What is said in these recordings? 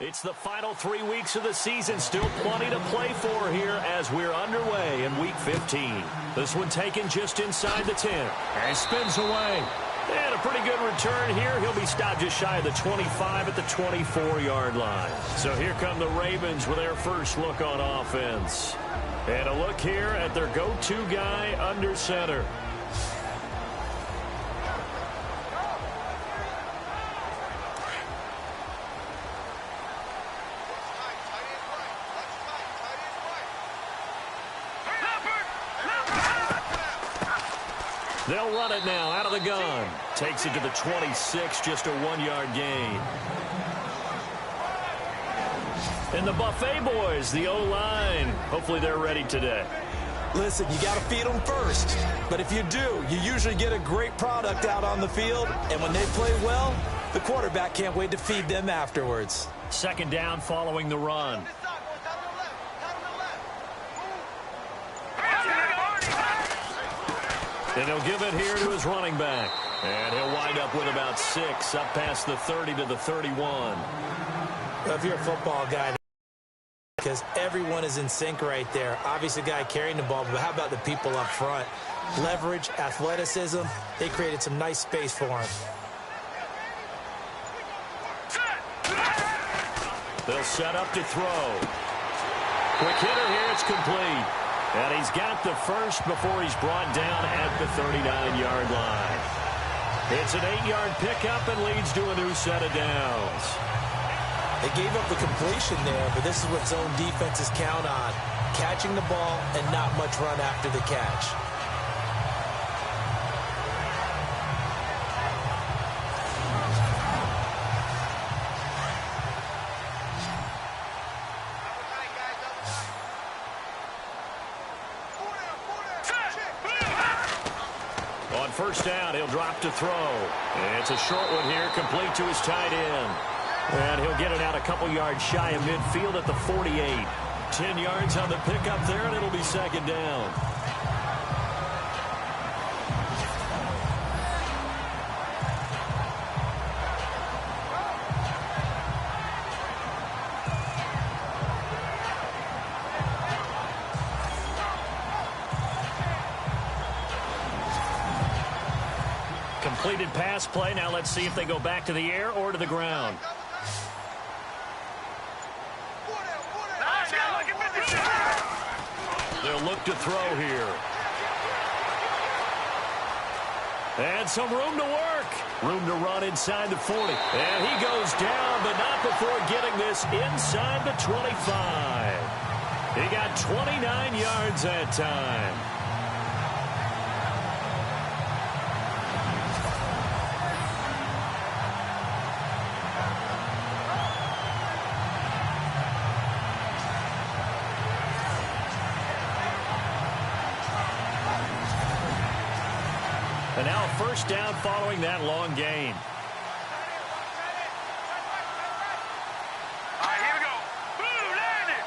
It's the final 3 weeks of the season. Still plenty to play for here as we're underway in Week 15. This one taken just inside the 10. And spins away. And a pretty good return here. He'll be stopped just shy of the 25 at the 24-yard line. So here come the Ravens with their first look on offense. And a look here at their go-to guy under center. They'll run it now out of the gun. Takes it to the 26, just a 1-yard gain. And the Buffet boys, the O-line, hopefully they're ready today. Listen, you got to feed them first. But if you do, you usually get a great product out on the field. And when they play well, the quarterback can't wait to feed them afterwards. Second down following the run. And he'll give it here to his running back. And he'll wind up with about 6, up past the 30 to the 31. Well, if you're a football guy, because everyone is in sync right there. Obviously, the guy carrying the ball, but how about the people up front? Leverage, athleticism, they created some nice space for him. They'll set up to throw. Quick hitter here, it's complete. And he's got the first before he's brought down at the 39-yard line. It's an 8-yard pickup and leads to a new set of downs. They gave up the completion there, but this is what zone defenses count on. Catching the ball and not much run after the catch. First down, he'll drop to throw. It's a short one here, complete to his tight end. And he'll get it out a couple yards shy of midfield at the 48. 10 yards on the pickup there, and it'll be second down. Completed pass play. Now let's see if they go back to the air or to the ground. They'll look to throw here. And some room to work. Room to run inside the 40. And he goes down, but not before getting this inside the 25. He got 29 yards that time. And now a first down following that long gain. All right, here we go. Blue, Landy.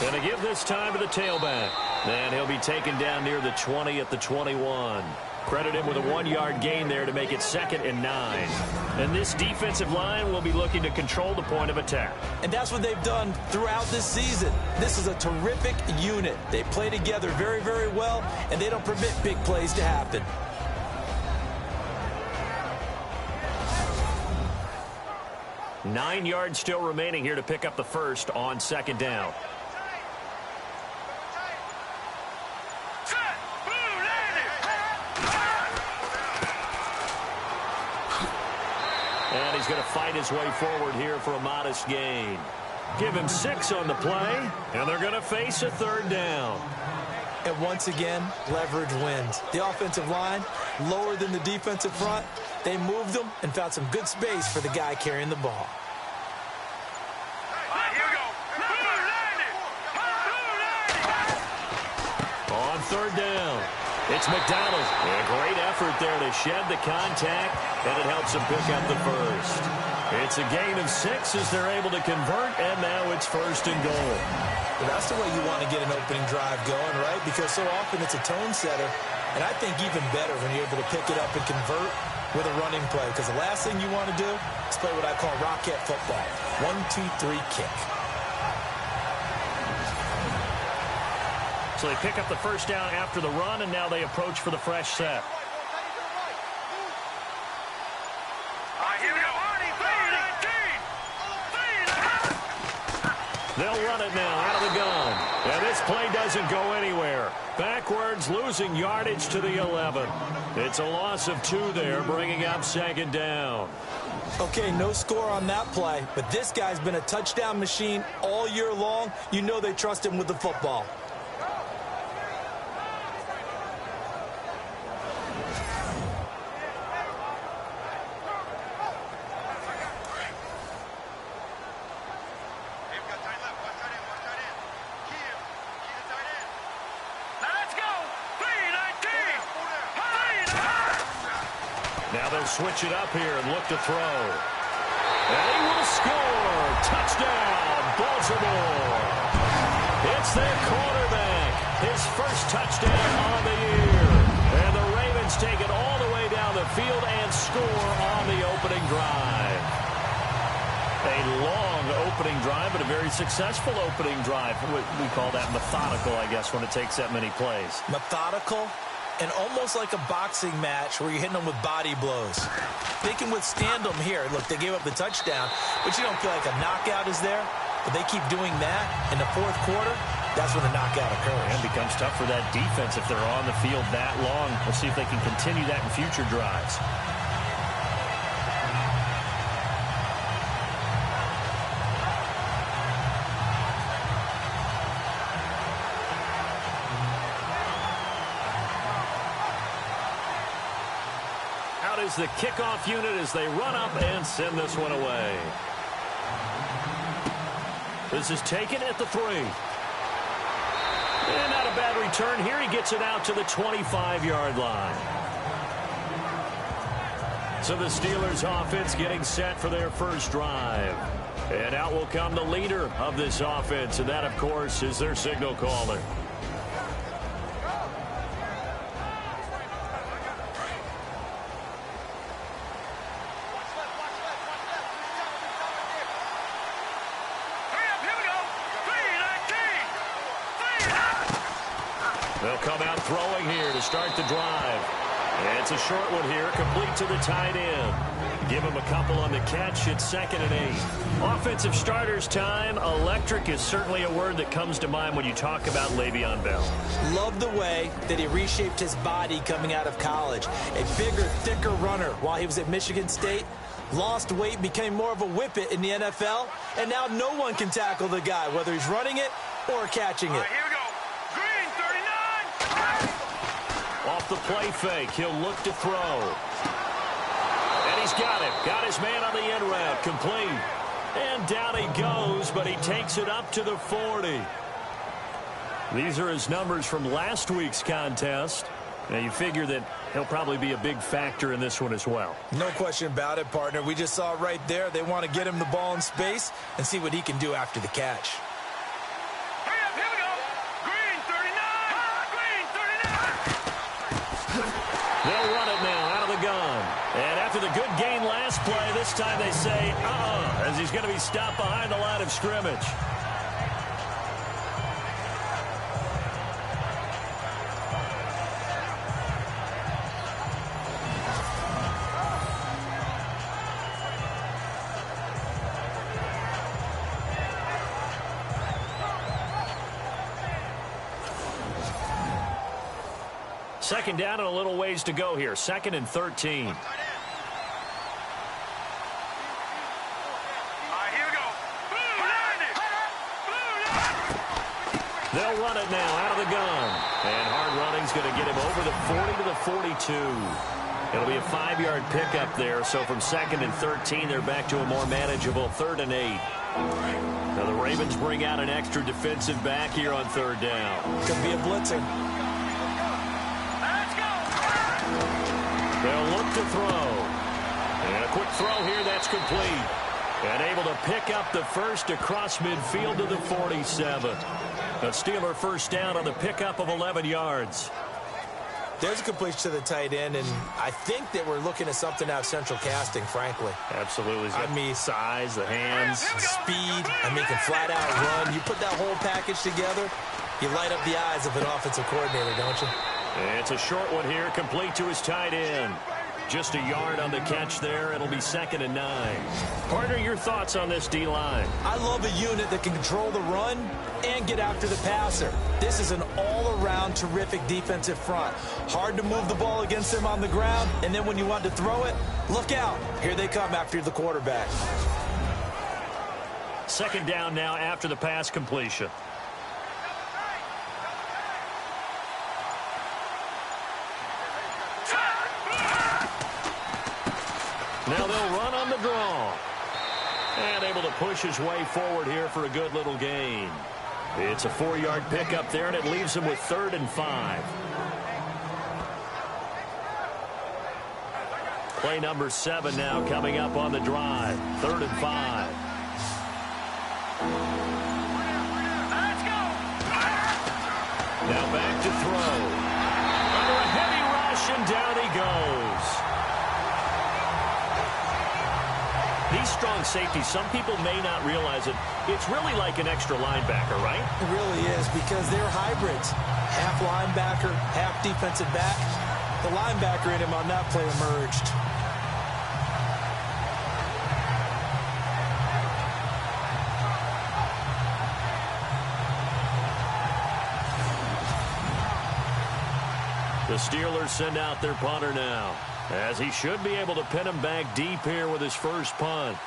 And to give this time to the tailback. And he'll be taken down near the 20 at the 21. Credit him with a 1-yard gain there to make it 2nd and 9. And this defensive line will be looking to control the point of attack. And that's what they've done throughout this season. This is a terrific unit. They play together very, very well, and they don't permit big plays to happen. Nine yards still remaining here to pick up the first on second down. And he's going to fight his way forward here for a modest gain. Give him 6 on the play, and they're going to face a third down. And once again, leverage wins. The offensive line, lower than the defensive front, they moved them and found some good space for the guy carrying the ball. On third down, it's McDonald. A great effort there to shed the contact, and it helps him pick up the first. It's a gain of 6 as they're able to convert, and now it's 1st and goal. Well, that's the way you want to get an opening drive going, right? Because so often it's a tone setter. And I think even better when you're able to pick it up and convert with a running play, because the last thing you want to do is play what I call rocket football. 1, 2, 3, kick. So they pick up the first down after the run, and now they approach for the fresh set. They'll run it now out of the gun. And this play doesn't go anywhere. Backwards, losing yardage to the 11. It's a loss of 2 there, bringing up second down. Okay, no score on that play, but this guy's been a touchdown machine all year long. You know they trust him with the football. Now they'll switch it up here and look to throw. And he will score. Touchdown, Baltimore. It's their quarterback. His first touchdown on the year. And the Ravens take it all the way down the field and score on the opening drive. A long opening drive, but a very successful opening drive. We call that methodical, I guess, when it takes that many plays. Methodical? And almost like a boxing match where you're hitting them with body blows. They can withstand them here. Look, they gave up the touchdown, but you don't feel like a knockout is there. But they keep doing that in the fourth quarter, that's when the knockout occurs. And it becomes tough for that defense if they're on the field that long. We'll see if they can continue that in future drives. Is the kickoff unit as they run up and send this one away. This is taken at the 3. And not a bad return here. He gets it out to the 25-yard line. So the Steelers offense getting set for their first drive. And out will come the leader of this offense, and that, of course, is their signal caller. They'll come out throwing here to start the drive. It's a short one here, complete to the tight end. Give him a couple on the catch. It's 2nd and 8. Offensive starters time. Electric is certainly a word that comes to mind when you talk about Le'Veon Bell. Love the way that he reshaped his body coming out of college. A bigger, thicker runner while he was at Michigan State. Lost weight, became more of a whippet in the NFL. And now no one can tackle the guy, whether he's running it or catching it. Off the play fake, he'll look to throw. And he's got it. Got his man on the end route, complete. And down he goes, but he takes it up to the 40. These are his numbers from last week's contest. Now you figure that he'll probably be a big factor in this one as well. No question about it, partner. We just saw right there they want to get him the ball in space and see what he can do after the catch. They'll run it now out of the gun. And after the good gain last play, this time they say, as he's going to be stopped behind the line of scrimmage. Second down and a little ways to go here. 2nd and 13. Here we go. They'll run it now out of the gun. And hard running's going to get him over the 40 to the 42. It'll be a 5-yard pickup there. So from 2nd and 13, they're back to a more manageable 3rd and 8. Now the Ravens bring out an extra defensive back here on 3rd down. Could be a blitzer. They'll look to throw. And a quick throw here, that's complete. And able to pick up the first across midfield to the 47. A Steeler first down on the pickup of 11 yards. There's a completion to the tight end, and I think that we're looking at something out of central casting, frankly. Absolutely. I mean, size, the hands. Speed. I mean, can flat out run. You put that whole package together, you light up the eyes of an offensive coordinator, don't you? It's a short one here, complete to his tight end. Just a yard on the catch there. It'll be 2nd and 9. Partner, your thoughts on this D-line? I love a unit that can control the run and get after the passer. This is an all-around terrific defensive front. Hard to move the ball against them on the ground, and then when you want to throw it, look out. Here they come after the quarterback. 2nd down now after the pass completion. Now they'll run on the draw. And able to push his way forward here for a good little gain. It's a 4-yard pickup there, and it leaves him with 3rd and 5. Play number 7 now coming up on the drive. 3rd and 5. Now back to throw. Under a heavy rush, and down he goes. These strong safeties, some people may not realize it. It's really like an extra linebacker, right? It really is, because they're hybrids. Half linebacker, half defensive back. The linebacker in him on that play emerged. The Steelers send out their punter now, as he should be able to pin him back deep here with his first punt.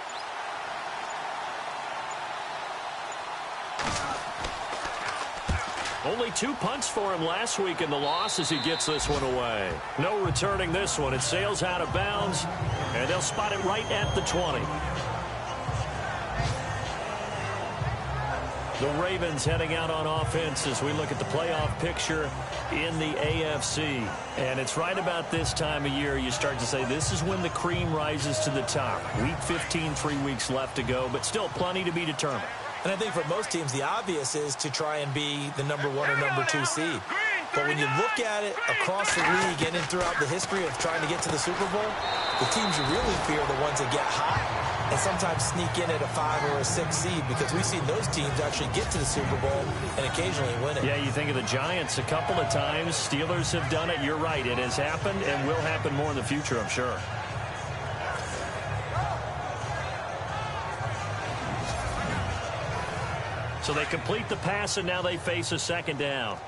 Only 2 punts for him last week in the loss as he gets this one away. No returning this one. It sails out of bounds, and they'll spot it right at the 20. The Ravens heading out on offense as we look at the playoff picture in the AFC. And it's right about this time of year you start to say this is when the cream rises to the top. Week 15, 3 weeks left to go, but still plenty to be determined. And I think for most teams, the obvious is to try and be the number 1 or number 2 seed. But when you look at it across the league and throughout the history of trying to get to the Super Bowl, the teams you really fear are the ones that get hot and sometimes sneak in at a 5 or a 6 seed, because we've seen those teams actually get to the Super Bowl and occasionally win it. Yeah, you think of the Giants a couple of times. Steelers have done it. You're right. It has happened and will happen more in the future, I'm sure. So they complete the pass, and now they face a 2nd down.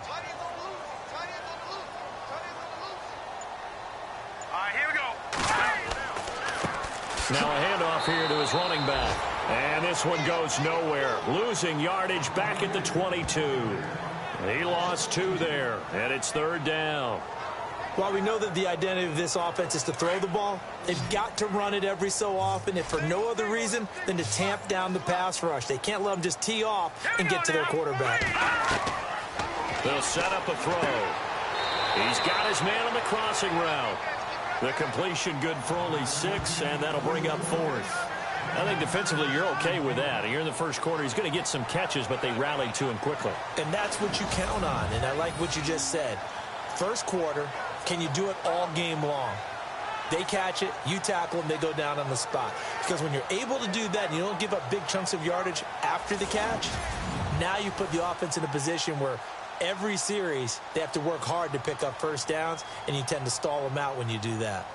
Now a handoff here to his running back. And this one goes nowhere. Losing yardage back at the 22. He lost 2 there, and it's 3rd down. While we know that the identity of this offense is to throw the ball, they've got to run it every so often, if for no other reason than to tamp down the pass rush. They can't let them just tee off and get to their quarterback. They'll set up a throw. He's got his man on the crossing route. The completion good for only 6, and that'll bring up 4th. I think defensively you're okay with that. Here in the first quarter, he's going to get some catches, but they rallied to him quickly. And that's what you count on, and I like what you just said. First quarter, can you do it all game long? They catch it, you tackle them, they go down on the spot. Because when you're able to do that and you don't give up big chunks of yardage after the catch, now you put the offense in a position where every series, they have to work hard to pick up first downs, and you tend to stall them out when you do that.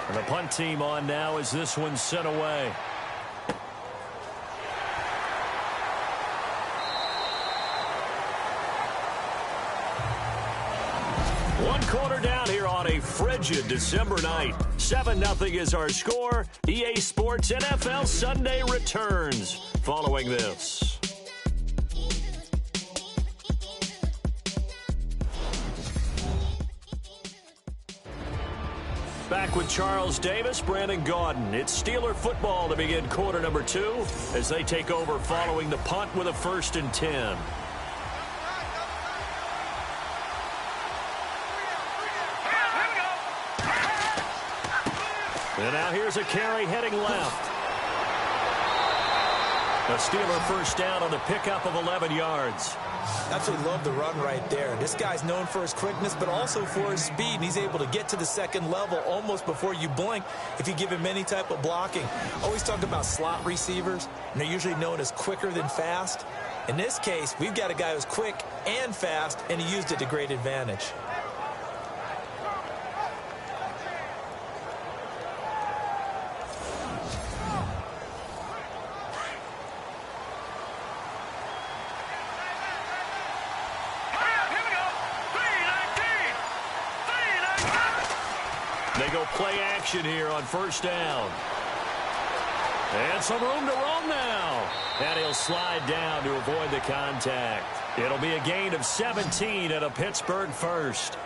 And the punt team on now as this one's sent away. One quarter down here on a frigid December night. 7-0 is our score. EA Sports NFL Sunday returns following this. Back with Charles Davis, Brandon Gaudin. It's Steeler football to begin quarter number 2 as they take over following the punt with a 1st and 10. And now here's a carry heading left. A Steeler first down on the pickup of 11 yards. Absolutely love the run right there. This guy's known for his quickness, but also for his speed. And he's able to get to the second level almost before you blink if you give him any type of blocking. Always talk about slot receivers, and they're usually known as quicker than fast. In this case, we've got a guy who's quick and fast, and he used it to great advantage. They go play action here on first down. And some room to roam now. And he'll slide down to avoid the contact. It'll be a gain of 17 and a Pittsburgh first.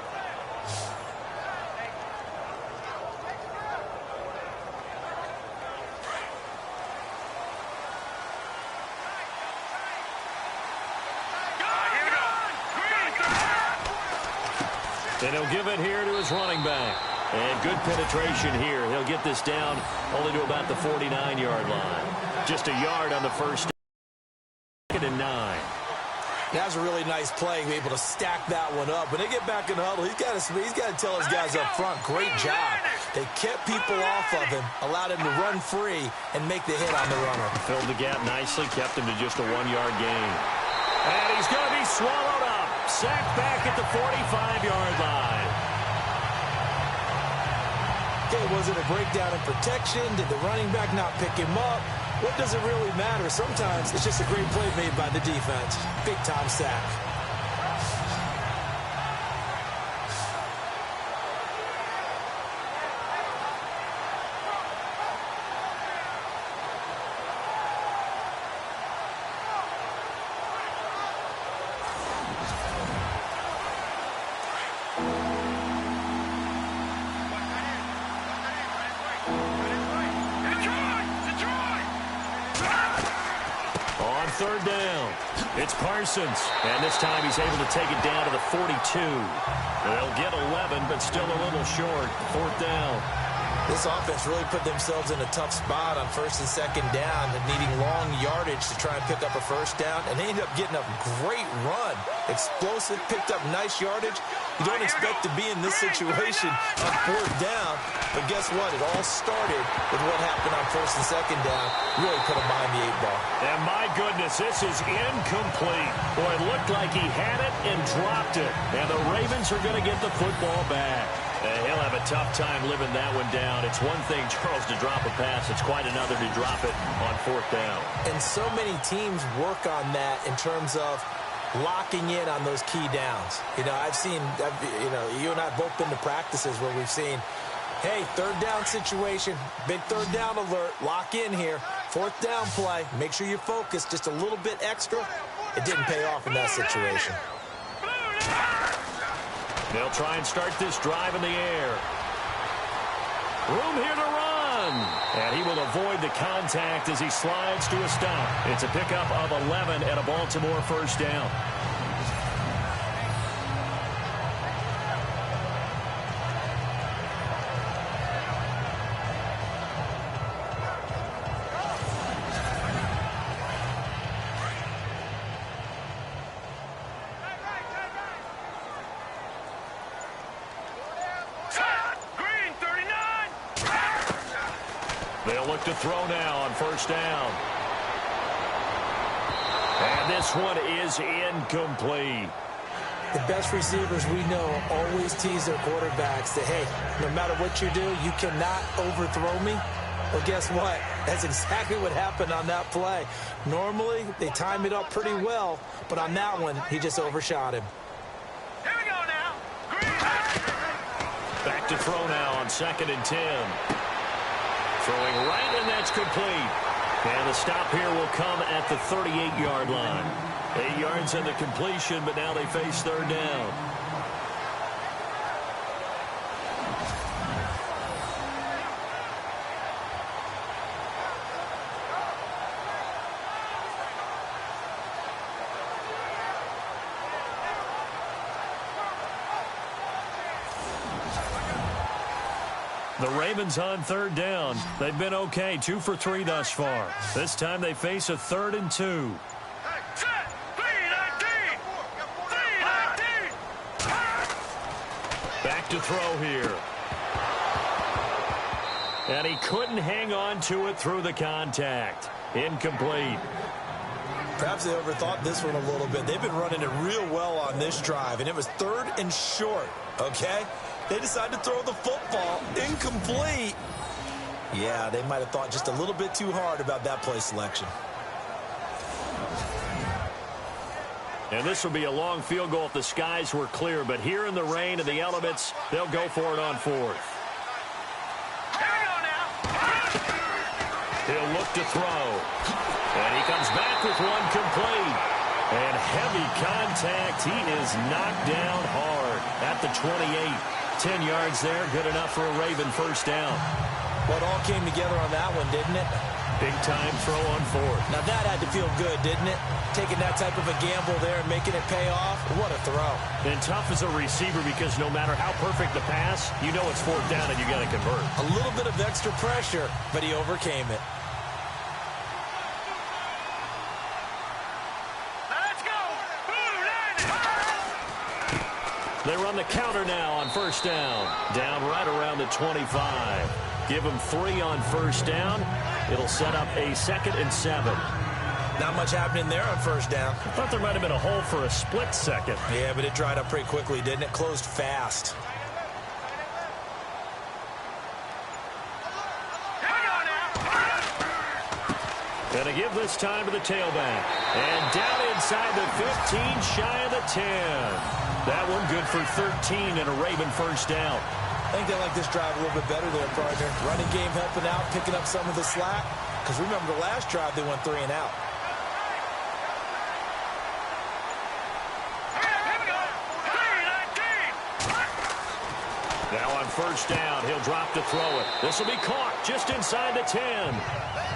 And he'll give it here to his running back. And good penetration here. He'll get this down only to about the 49-yard line. Just a yard on the first down. And 9. That was a really nice play, be able to stack that one up. When they get back in the huddle, he's got to tell his guys up front, great job. They kept people off of him, allowed him to run free, and make the hit on the runner. Filled the gap nicely, kept him to just a 1-yard gain. And he's going to be swallowed up. Sacked back at the 45-yard line. Okay, was it a breakdown in protection? Did the running back not pick him up? What does it really matter? Sometimes it's just a great play made by the defense. Big-time sack. Third down. It's Parsons. And this time he's able to take it down to the 42. They'll get 11, but still a little short. Fourth down. This offense really put themselves in a tough spot on first and second down, needing long yardage to try and pick up a first down, and they ended up getting a great run. Explosive, picked up nice yardage. You don't expect to be in this situation on fourth down, but guess what? It all started with what happened on first and second down. Really put them behind the 8 ball. And my goodness, this is incomplete. Boy, it looked like he had it and dropped it. And the Ravens are going to get the football back. He'll have a tough time living that one down. It's one thing, Charles, to drop a pass. It's quite another to drop it on fourth down. And so many teams work on that in terms of locking in on those key downs. You know, you and I have both been to practices where we've seen, hey, third down situation, big third down alert, lock in here. Fourth down play, make sure you're focused just a little bit extra. It didn't pay off in that situation. They'll try and start this drive in the air. Room here to run. And he will avoid the contact as he slides to a stop. It's a pickup of 11 and a Baltimore first down. They'll look to throw now on first down. And this one is incomplete. The best receivers we know always tease their quarterbacks that, hey, no matter what you do, you cannot overthrow me. Well, guess what? That's exactly what happened on that play. Normally, they time it up pretty well, but on that one, he just overshot him. Here we go now. Back to throw now on 2nd and 10. Throwing right, and that's complete. And the stop here will come at the 38-yard line. 8 yards on the completion, but now they face third down. The Ravens on third down. They've been okay, 2 for 3 thus far. This time they face a 3rd and 2. Back to throw here. And he couldn't hang on to it through the contact. Incomplete. Perhaps they overthought this one a little bit. They've been running it real well on this drive, and it was 3rd and short, okay? They decided to throw the football. Incomplete. Yeah, they might have thought just a little bit too hard about that play selection. And this will be a long field goal if the skies were clear, but here in the rain and the elements, they'll go for it on 4th. He'll look to throw. And he comes back with one complete. And heavy contact. He is knocked down hard at the 28. 10 yards there, good enough for a Raven first down. Well, it all came together on that one, didn't it? Big-time throw on 4th. Now, that had to feel good, didn't it? Taking that type of a gamble there and making it pay off. What a throw. And tough as a receiver because no matter how perfect the pass, you know it's 4th down and you got to convert. A little bit of extra pressure, but he overcame it. They run the counter now on first down. Down right around the 25. Give them 3 on first down. It'll set up a 2nd and 7. Not much happening there on first down. I thought there might have been a hole for a split second. Yeah, but it dried up pretty quickly, didn't it? Closed fast. Gonna give this time to the tailback. And down inside the 15, shy of the 10. That one good for 13 and a Raven first down. I think they like this drive a little bit better there, partner. Running game helping out, picking up some of the slack. Because remember, the last drive they went 3 and out. Now on first down, he'll drop to throw it. This will be caught just inside the 10.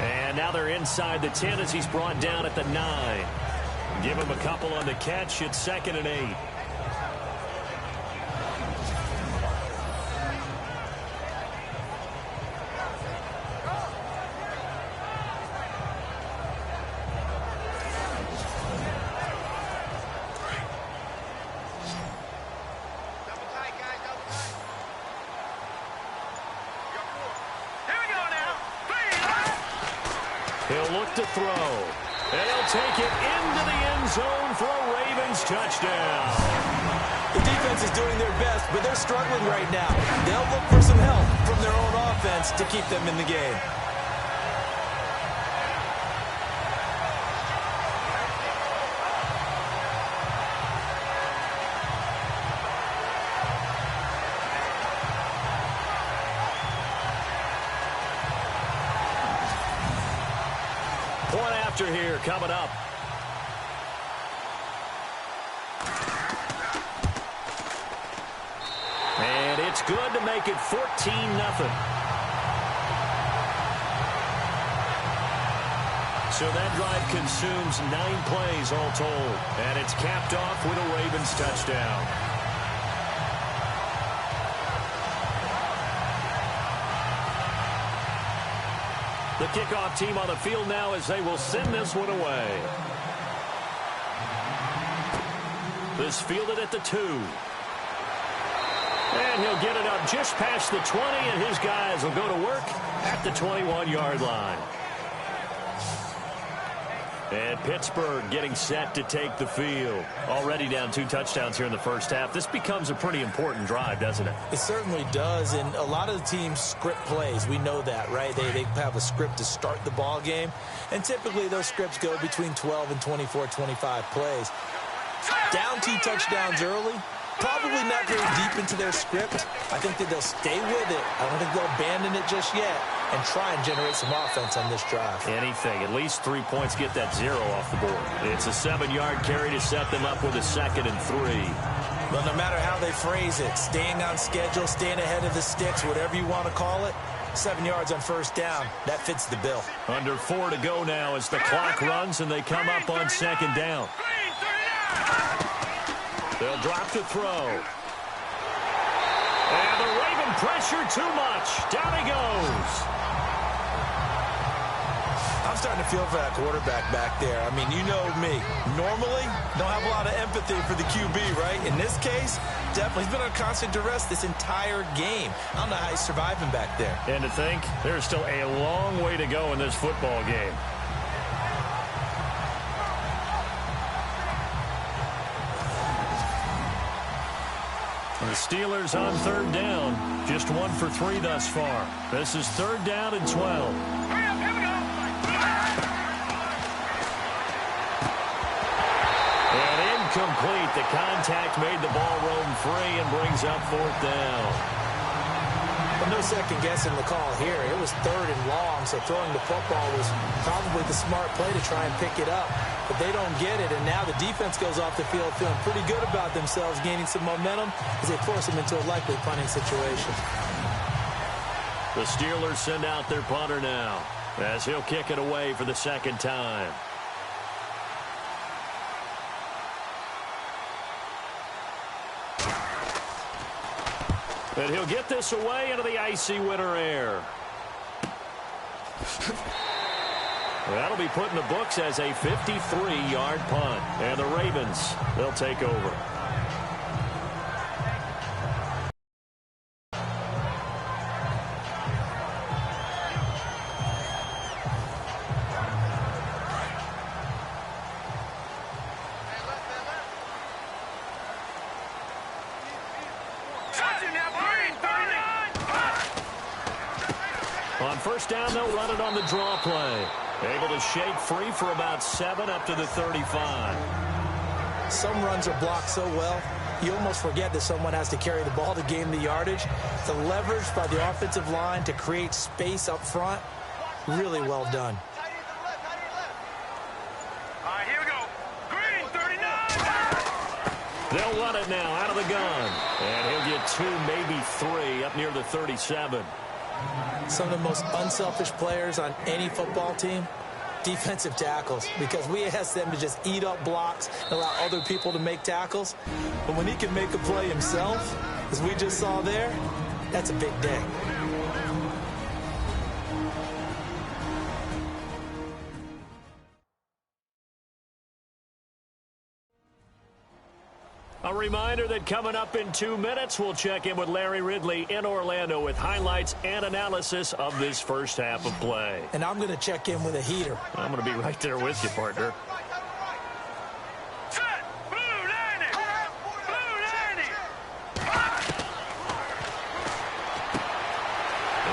And now they're inside the 10 as he's brought down at the 9. Give him a couple on the catch. It's 2nd and 8. He'll look to throw. And he'll take it into the end zone for a Ravens touchdown. The defense is doing their best, but they're struggling right now. They'll look for some help from their own offense to keep them in the game. Here coming up. And it's good to make it 14-0. So that drive consumes 9 plays all told. And it's capped off with a Ravens touchdown. The kickoff team on the field now as they will send this one away. This fielded at the 2. And he'll get it up just past the 20, and his guys will go to work at the 21-yard line. And Pittsburgh getting set to take the field. Already down 2 touchdowns here in the first half. This becomes a pretty important drive, doesn't it? It certainly does, and a lot of the teams script plays. We know that, right? They have a script to start the ball game, and typically those scripts go between 12 and 24, 25 plays. Down 2 touchdowns early, probably not very deep into their script. I think that they'll stay with it. I don't think they'll abandon it just yet and try and generate some offense on this drive. Anything. At least 3 points, get that 0 off the board. It's a 7-yard carry to set them up with a 2nd and 3. Well, no matter how they phrase it, staying on schedule, staying ahead of the sticks, whatever you want to call it, 7 yards on first down, that fits the bill. Under 4 to go now as the clock runs and they come up on 2nd down. They'll drop to throw. And the Raven pressure too much. Down he goes. I'm starting to feel for that quarterback back there. I mean, you know me. Normally, don't have a lot of empathy for the QB, right? In this case, definitely. He's been under constant duress this entire game. I don't know how he's surviving back there. And to think, there's still a long way to go in this football game. The Steelers on third down. Just 1 for 3 thus far. This is third down and 12. Hurry up, here we go. And incomplete. The contact made the ball roam free and brings up fourth down. But no second guessing the call here. It was third and long, so throwing the football was probably the smart play to try and pick it up. But they don't get it, and now the defense goes off the field feeling pretty good about themselves, gaining some momentum as they force them into a likely punting situation. The Steelers send out their punter now as he'll kick it away for the second time. And he'll get this away into the icy winter air. That'll be put in the books as a 53-yard punt. And the Ravens, they'll take over. On first down, they'll run it on the draw play. Able to shake free for about 7 up to the 35. Some runs are blocked so well, you almost forget that someone has to carry the ball to gain the yardage. The leverage by the offensive line to create space up front, really well done. All right, here we go. Green, 39. They'll run it now out of the gun. And he'll get 2, maybe 3 up near the 37. Some of the most unselfish players on any football team, defensive tackles, because we ask them to just eat up blocks and allow other people to make tackles. But when he can make a play himself, as we just saw there, that's a big day. A reminder that coming up in 2 minutes, we'll check in with Larry Ridley in Orlando with highlights and analysis of this first half of play. And I'm going to check in with a heater. I'm going to be right there with you, partner. Set. Blue 90. Blue 90.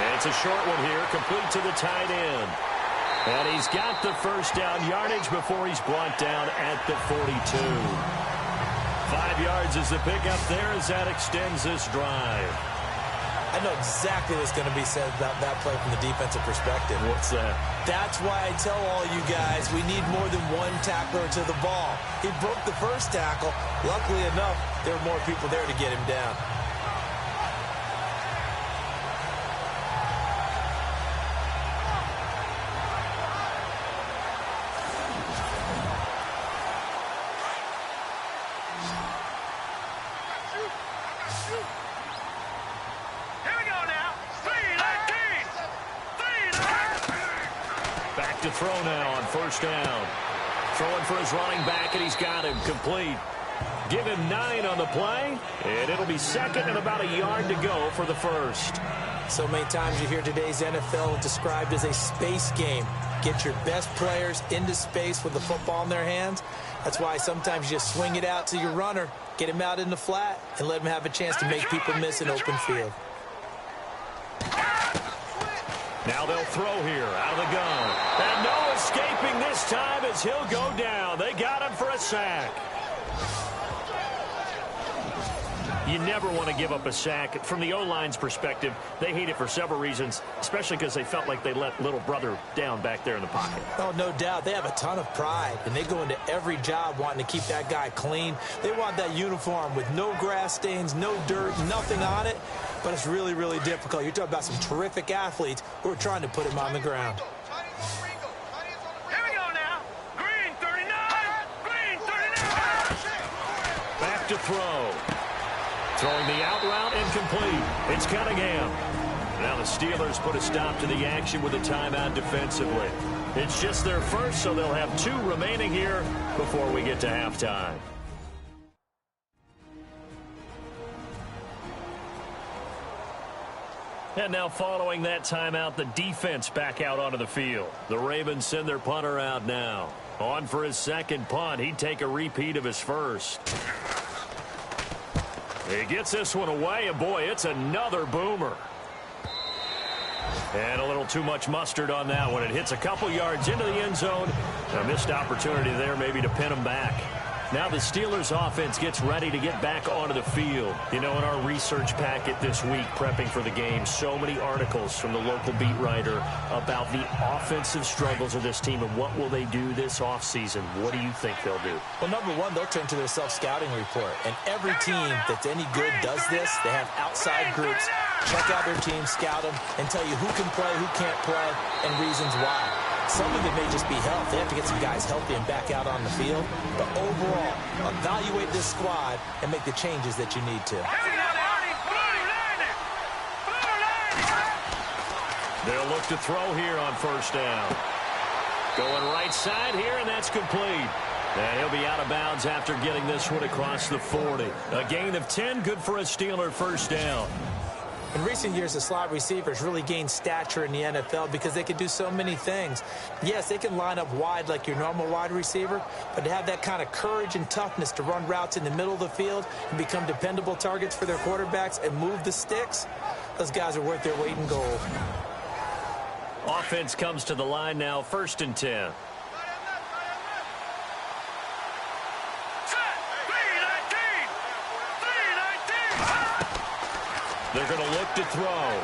And it's a short one here, complete to the tight end. And he's got the first down yardage before he's brought down at the 42. 5 yards is the pickup there as that extends this drive. I know exactly what's going to be said about that play from the defensive perspective. What's that? That's why I tell all you guys we need more than one tackler to the ball. He broke the first tackle. Luckily enough, there were more people there to get him down. Here we go now. 319. 319. Back to throw now on first down. Throwing for his running back, and he's got him complete. Give him 9 on the play, and it'll be second and about a yard to go for the first. So many times you hear today's NFL described as a space game. Get your best players into space with the football in their hands. That's why sometimes you just swing it out to your runner, get him out in the flat, and let him have a chance to make people miss an open field. Now they'll throw here out of the gun. And no escaping this time as he'll go down. They got him for a sack. You never want to give up a sack. From the O-line's perspective, they hate it for several reasons, especially because they felt like they let little brother down back there in the pocket. Oh, no doubt. They have a ton of pride, and they go into every job wanting to keep that guy clean. They want that uniform with no grass stains, no dirt, nothing on it. But it's really, really difficult. You're talking about some terrific athletes who are trying to put him on the ground. Here we go now. Green 39. Green 39. Back to throw. Throwing the out route and complete. It's Cunningham. Now the Steelers put a stop to the action with a timeout defensively. It's just their first, so they'll have 2 remaining here before we get to halftime. And now following that timeout, the defense back out onto the field. The Ravens send their punter out now. On for his second punt. He'd take a repeat of his first. He gets this one away, and boy, it's another boomer. And a little too much mustard on that one. It hits a couple yards into the end zone. A missed opportunity there maybe to pin him back. Now the Steelers offense gets ready to get back onto the field. You know, in our research packet this week, prepping for the game, so many articles from the local beat writer about the offensive struggles of this team and what will they do this offseason. What do you think they'll do? Well, number one, they'll turn to their self-scouting report. And every team that's any good does this. They have outside groups. Check out their team, scout them, and tell you who can play, who can't play, and reasons why. Some of it may just be health. They have to get some guys healthy and back out on the field. But overall, evaluate this squad and make the changes that you need to. They'll look to throw here on first down. Going right side here, and that's complete. And he'll be out of bounds after getting this one across the 40. A gain of 10, good for a Steeler first down. In recent years, the slot receivers really gained stature in the NFL because they can do so many things. Yes, they can line up wide like your normal wide receiver, but to have that kind of courage and toughness to run routes in the middle of the field and become dependable targets for their quarterbacks and move the sticks, those guys are worth their weight in gold. Offense comes to the line now, 1st and 10. They're going to look to throw.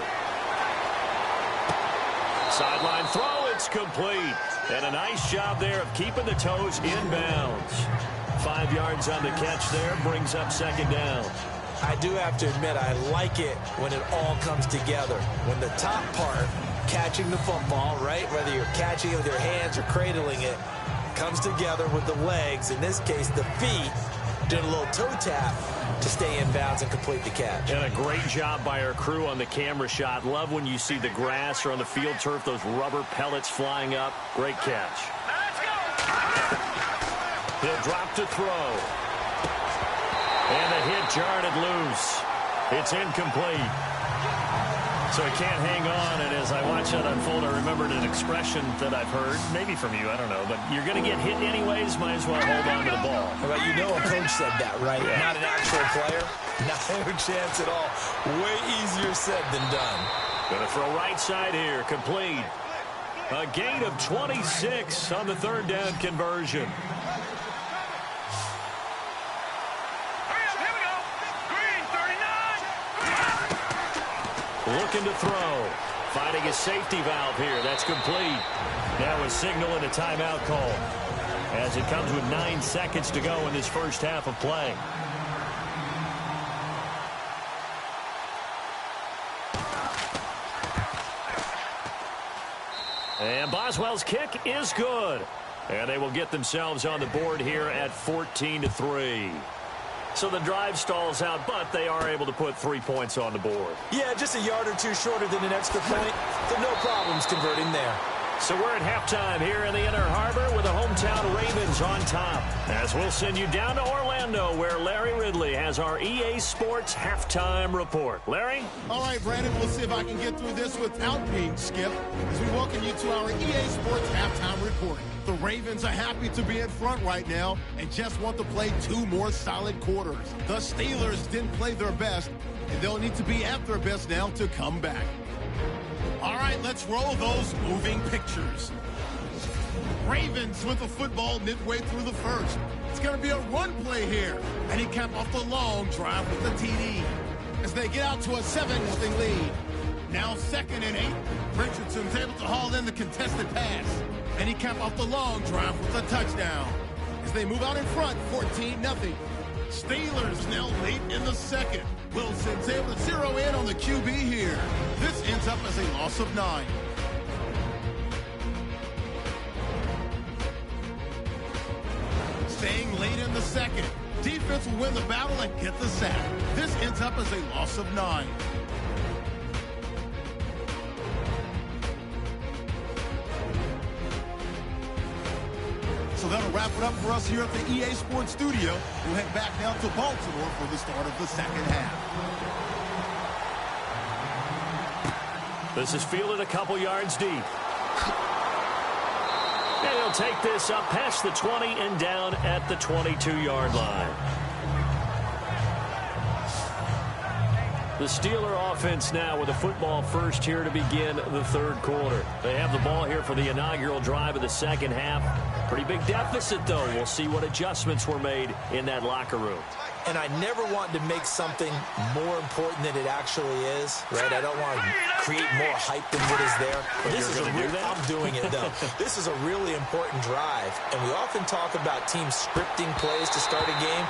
Sideline throw, it's complete. And a nice job there of keeping the toes in bounds. 5 yards on the catch there, brings up 2nd down. I do have to admit, I like it when it all comes together. When the top part, catching the football, right, whether you're catching it with your hands or cradling it, comes together with the legs, in this case the feet, did a little toe tap to stay in bounds and complete the catch. And a great job by our crew on the camera shot. Love when you see the grass or on the field turf, those rubber pellets flying up. Great catch. Let's go. He'll drop to throw. And the hit jarred it loose. It's incomplete. So he can't hang on, and as I watch that unfold, I remembered an expression that I've heard, maybe from you, I don't know, but you're going to get hit anyways, might as well hold on to the ball. Well, you know a coach said that, right? Yeah. Not an actual player. No chance at all. Way easier said than done. Going to throw right side here, complete. A gain of 26 on the 3rd down conversion. Looking to throw. Finding a safety valve here. That's complete. Now a signal and a timeout call as it comes with 9 seconds to go in this first half of play. And Boswell's kick is good. And they will get themselves on the board here at 14-3. So the drive stalls out, but they are able to put 3 points on the board. Yeah, just a yard or two shorter than an extra point. So no problems converting there. So we're at halftime here in the Inner Harbor with the hometown Ravens on top. As we'll send you down to Orlando where Larry Ridley has our EA Sports halftime report. Larry? All right, Brandon, we'll see if I can get through this without being skipped as we welcome you to our EA Sports halftime report. The Ravens are happy to be in front right now and just want to play 2 more solid quarters. The Steelers didn't play their best, and they'll need to be at their best now to come back. All right, let's roll those moving pictures. Ravens with the football midway through the first. It's going to be a run play here, and he capped off the long drive with the TD as they get out to a 7-0 lead. Now 2nd and 8. Richardson's able to haul in the contested pass, and he capped off the long drive with a touchdown as they move out in front 14-0. Steelers now late in the second. Wilson's able to zero in on the QB here. This ends up as a loss of 9. Staying late in the second. Defense will win the battle and get the sack. This ends up as a loss of 9. So that'll wrap it up for us here at the EA Sports Studio. We'll head back now to Baltimore for the start of the second half. This is fielded a couple yards deep. And he'll take this up past the 20 and down at the 22-yard line. The Steeler offense now with a football first here to begin the third quarter. They have the ball here for the inaugural drive of the second half. Pretty big deficit, though. We'll see what adjustments were made in that locker room. And I never want to make something more important than it actually is, right? I don't want to create more hype than what is there. But this is I'm doing it, though. This is a really important drive. And we often talk about teams scripting plays to start a game.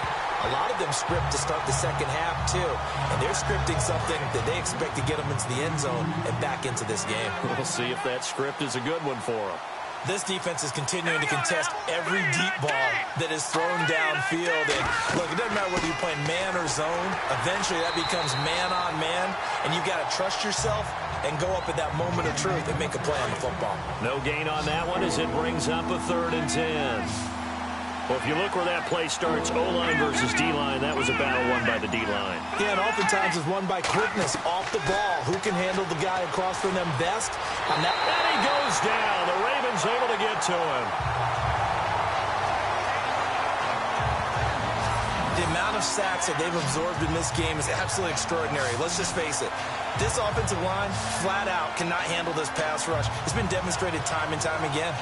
A lot of them script to start the second half, too. And they're scripting something that they expect to get them into the end zone and back into this game. We'll see if that script is a good one for them. This defense is continuing to contest every deep ball that is thrown downfield. And look, it doesn't matter whether you're playing man or zone. Eventually, that becomes man on man. And you've got to trust yourself and go up at that moment of truth and make a play on the football. No gain on that one as it brings up a 3rd and 10. Well, if you look where that play starts, O-line versus D-line, that was a battle won by the D-line. Yeah, and oftentimes it's won by quickness off the ball. Who can handle the guy across from them best? And he goes down. The Ravens able to get to him. The amount of sacks that they've absorbed in this game is absolutely extraordinary. Let's just face it. This offensive line, flat out, cannot handle this pass rush. It's been demonstrated time and time again.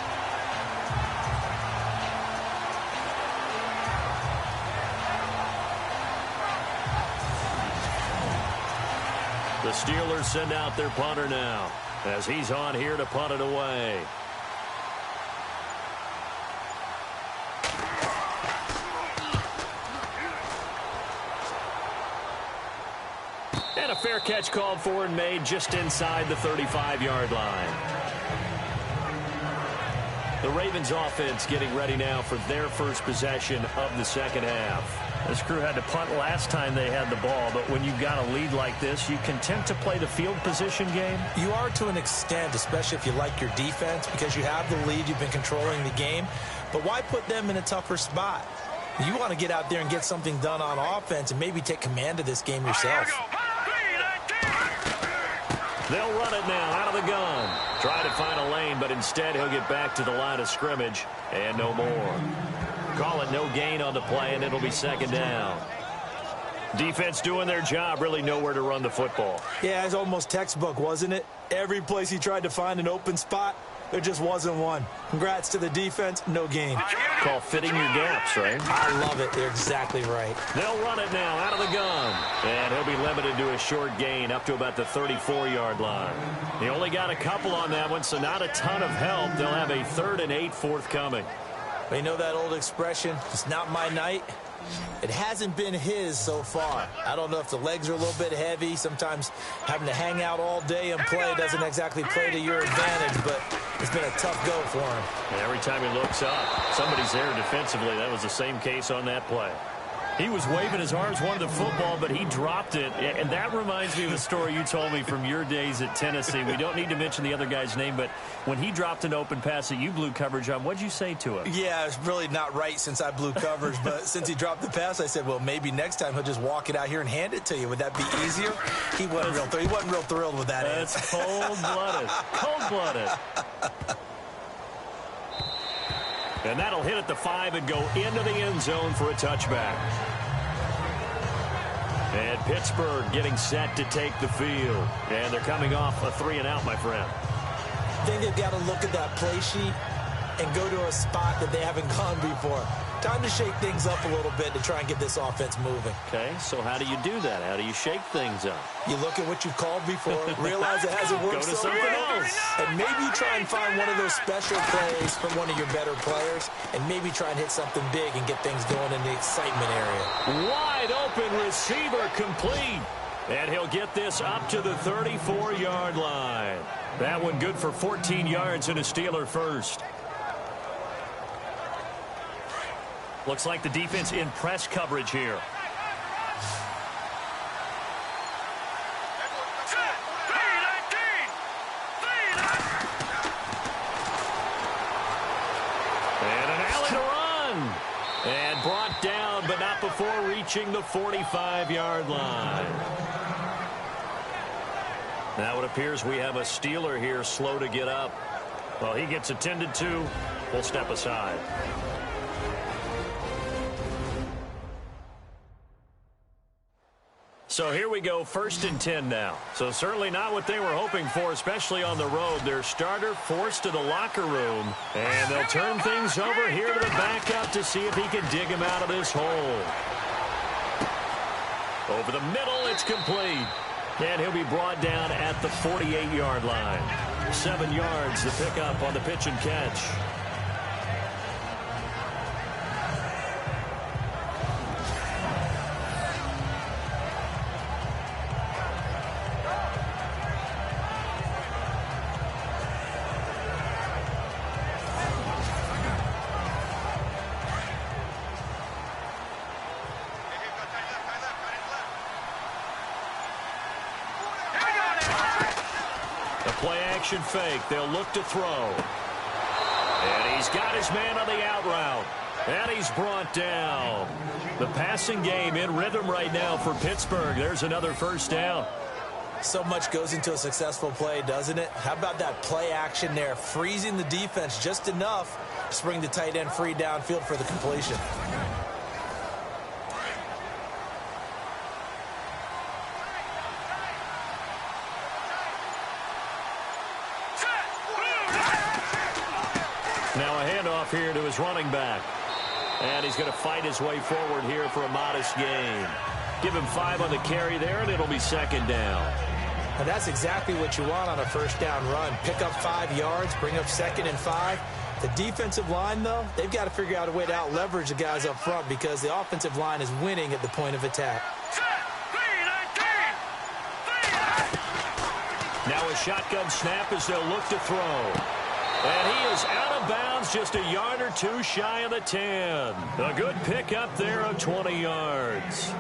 The Steelers send out their punter now as he's on here to punt it away. And a fair catch called for and made just inside the 35-yard line. The Ravens offense getting ready now for their first possession of the second half. This crew had to punt last time they had the ball, but when you've got a lead like this, you can tend to play the field position game. You are to an extent, especially if you like your defense, because you have the lead, you've been controlling the game. But why put them in a tougher spot? You want to get out there and get something done on offense and maybe take command of this game yourself. They'll run it now out of the gun. Try to find a lane, but instead he'll get back to the line of scrimmage and no more. Call it no gain on the play, and it'll be second down. Defense doing their job, really nowhere to run the football. Yeah, it's almost textbook, wasn't it? Every place he tried to find an open spot, there just wasn't one. Congrats to the defense, no gain. Call fitting your gaps, right? I love it. They're exactly right. They'll run it now out of the gun. And he'll be limited to a short gain up to about the 34-yard line. He only got a couple on that one, so not a ton of help. They'll have a 3rd and 8 forthcoming. You know that old expression, it's not my night? It hasn't been his so far. I don't know if the legs are a little bit heavy. Sometimes having to hang out all day and play doesn't exactly play to your advantage, but it's been a tough go for him. And every time he looks up, somebody's there defensively. That was the same case on that play. He was waving his arms, wanted the football, but he dropped it. And that reminds me of a story you told me from your days at Tennessee. We don't need to mention the other guy's name, but when he dropped an open pass that you blew coverage on, what'd you say to him? Yeah, it's really not right since I blew coverage, but since he dropped the pass, I said, well, maybe next time he'll just walk it out here and hand it to you. Would that be easier? He wasn't real thrilled with that. That's cold-blooded. Cold-blooded. And that'll hit at the 5 and go into the end zone for a touchback. And Pittsburgh getting set to take the field. And they're coming off a 3-and-out, my friend. I think they've got to look at that play sheet and go to a spot that they haven't gone before. Time to shake things up a little bit to try and get this offense moving. Okay, so how do you do that? How do you shake things up? You look at what you've called before, realize it hasn't worked Go to so something well, else. and maybe try and find one of those special plays from one of your better players, and maybe try and hit something big and get things going in the excitement area. Wide open receiver complete. And he'll get this up to the 34-yard line. That one good for 14 yards and a Steeler first. Looks like the defense in press coverage here. And an alley to run. And brought down, but not before reaching the 45-yard line. Now it appears we have a Steeler here slow to get up. Well, he gets attended to. We'll step aside. So here we go, 1st and 10 now. So certainly not what they were hoping for, especially on the road. Their starter forced to the locker room, and they'll turn things over here to the backup to see if he can dig him out of this hole. Over the middle, it's complete. And he'll be brought down at the 48-yard line. 7 yards to pick up on the pitch and catch. Play-action fake. They'll look to throw. And he's got his man on the out route. And he's brought down. The passing game in rhythm right now for Pittsburgh. There's another first down. So much goes into a successful play, doesn't it? How about that play action there? Freezing the defense just enough to bring the tight end free downfield for the completion. Now a handoff here to his running back. And he's going to fight his way forward here for a modest gain. Give him 5 on the carry there, and it'll be 2nd down. And that's exactly what you want on a first down run. Pick up 5 yards, bring up 2nd and 5. The defensive line, though, they've got to figure out a way to out-leverage the guys up front because the offensive line is winning at the point of attack. Now a shotgun snap as they'll look to throw. And he is out of bounds, just a yard or two shy of the 10. A good pickup there of 20 yards.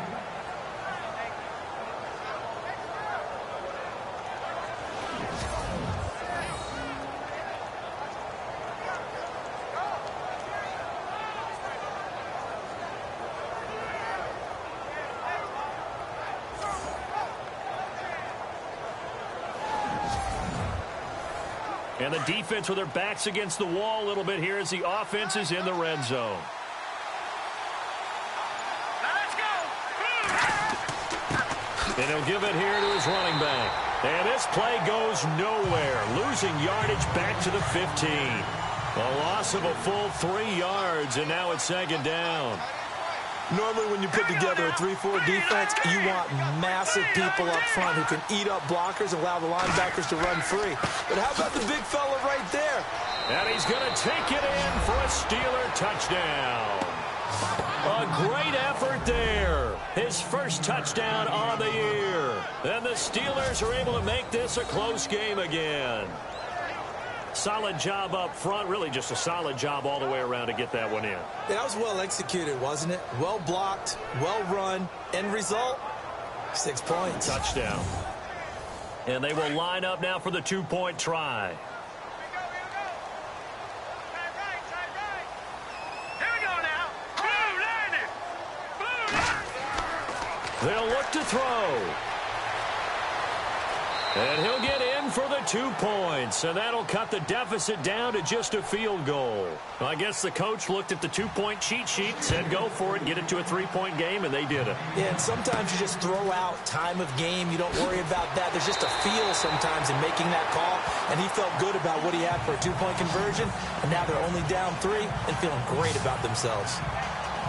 And the defense with their backs against the wall a little bit here as the offense is in the red zone. And he'll give it here to his running back. And this play goes nowhere. Losing yardage back to the 15. A loss of a full 3 yards, and now it's 2nd down. Normally when you put together a 3-4 defense, you want massive people up front who can eat up blockers and allow the linebackers to run free. But how about the big fella right there? And he's going to take it in for a Steeler touchdown. A great effort there. His first touchdown on the year. And the Steelers are able to make this a close game again. Solid job up front. Really just a solid job all the way around to get that one in. Yeah, that was well executed, wasn't it? Well blocked, well run. End result, 6 points. Touchdown. And they will line up now for the 2-point try. They'll look to throw. And he'll get in for the 2 points, and that'll cut the deficit down to just a field goal. Well, I guess the coach looked at the 2-point cheat sheet, said go for it, get it to a 3-point game, and they did it. Yeah, and sometimes you just throw out time of game. You don't worry about that. There's just a feel sometimes in making that call, and he felt good about what he had for a 2-point conversion, and now they're only down 3 and feeling great about themselves.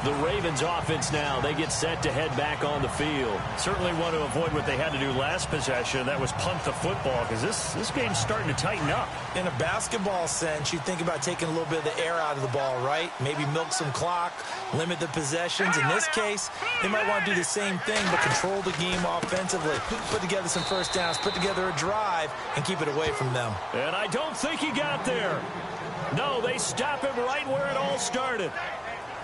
The Ravens offense now, they get set to head back on the field. Certainly want to avoid what they had to do last possession. That was punt the football because this game's starting to tighten up. In a basketball sense, you think about taking a little bit of the air out of the ball, right? Maybe milk some clock, limit the possessions. In this case, they might want to do the same thing but control the game offensively. Put together some first downs, put together a drive, and keep it away from them. And I don't think he got there. No, they stop him right where it all started.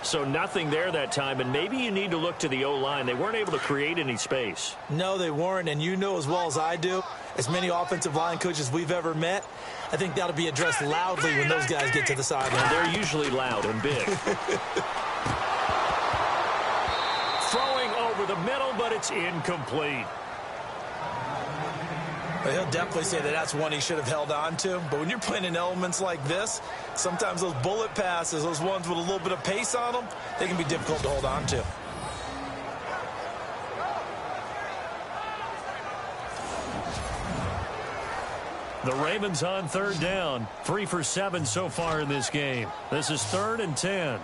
So nothing there that time, and maybe you need to look to the O-line. They weren't able to create any space. No, they weren't, and you know as well as I do, as many offensive line coaches we've ever met, I think that'll be addressed loudly when those guys get to the sideline. They're usually loud and big. Throwing over the middle, but it's incomplete. He'll definitely say that that's one he should have held on to. But when you're playing in elements like this, sometimes those bullet passes, those ones with a little bit of pace on them, they can be difficult to hold on to. The Ravens on third down. 3 for 7 so far in this game. This is 3rd and 10.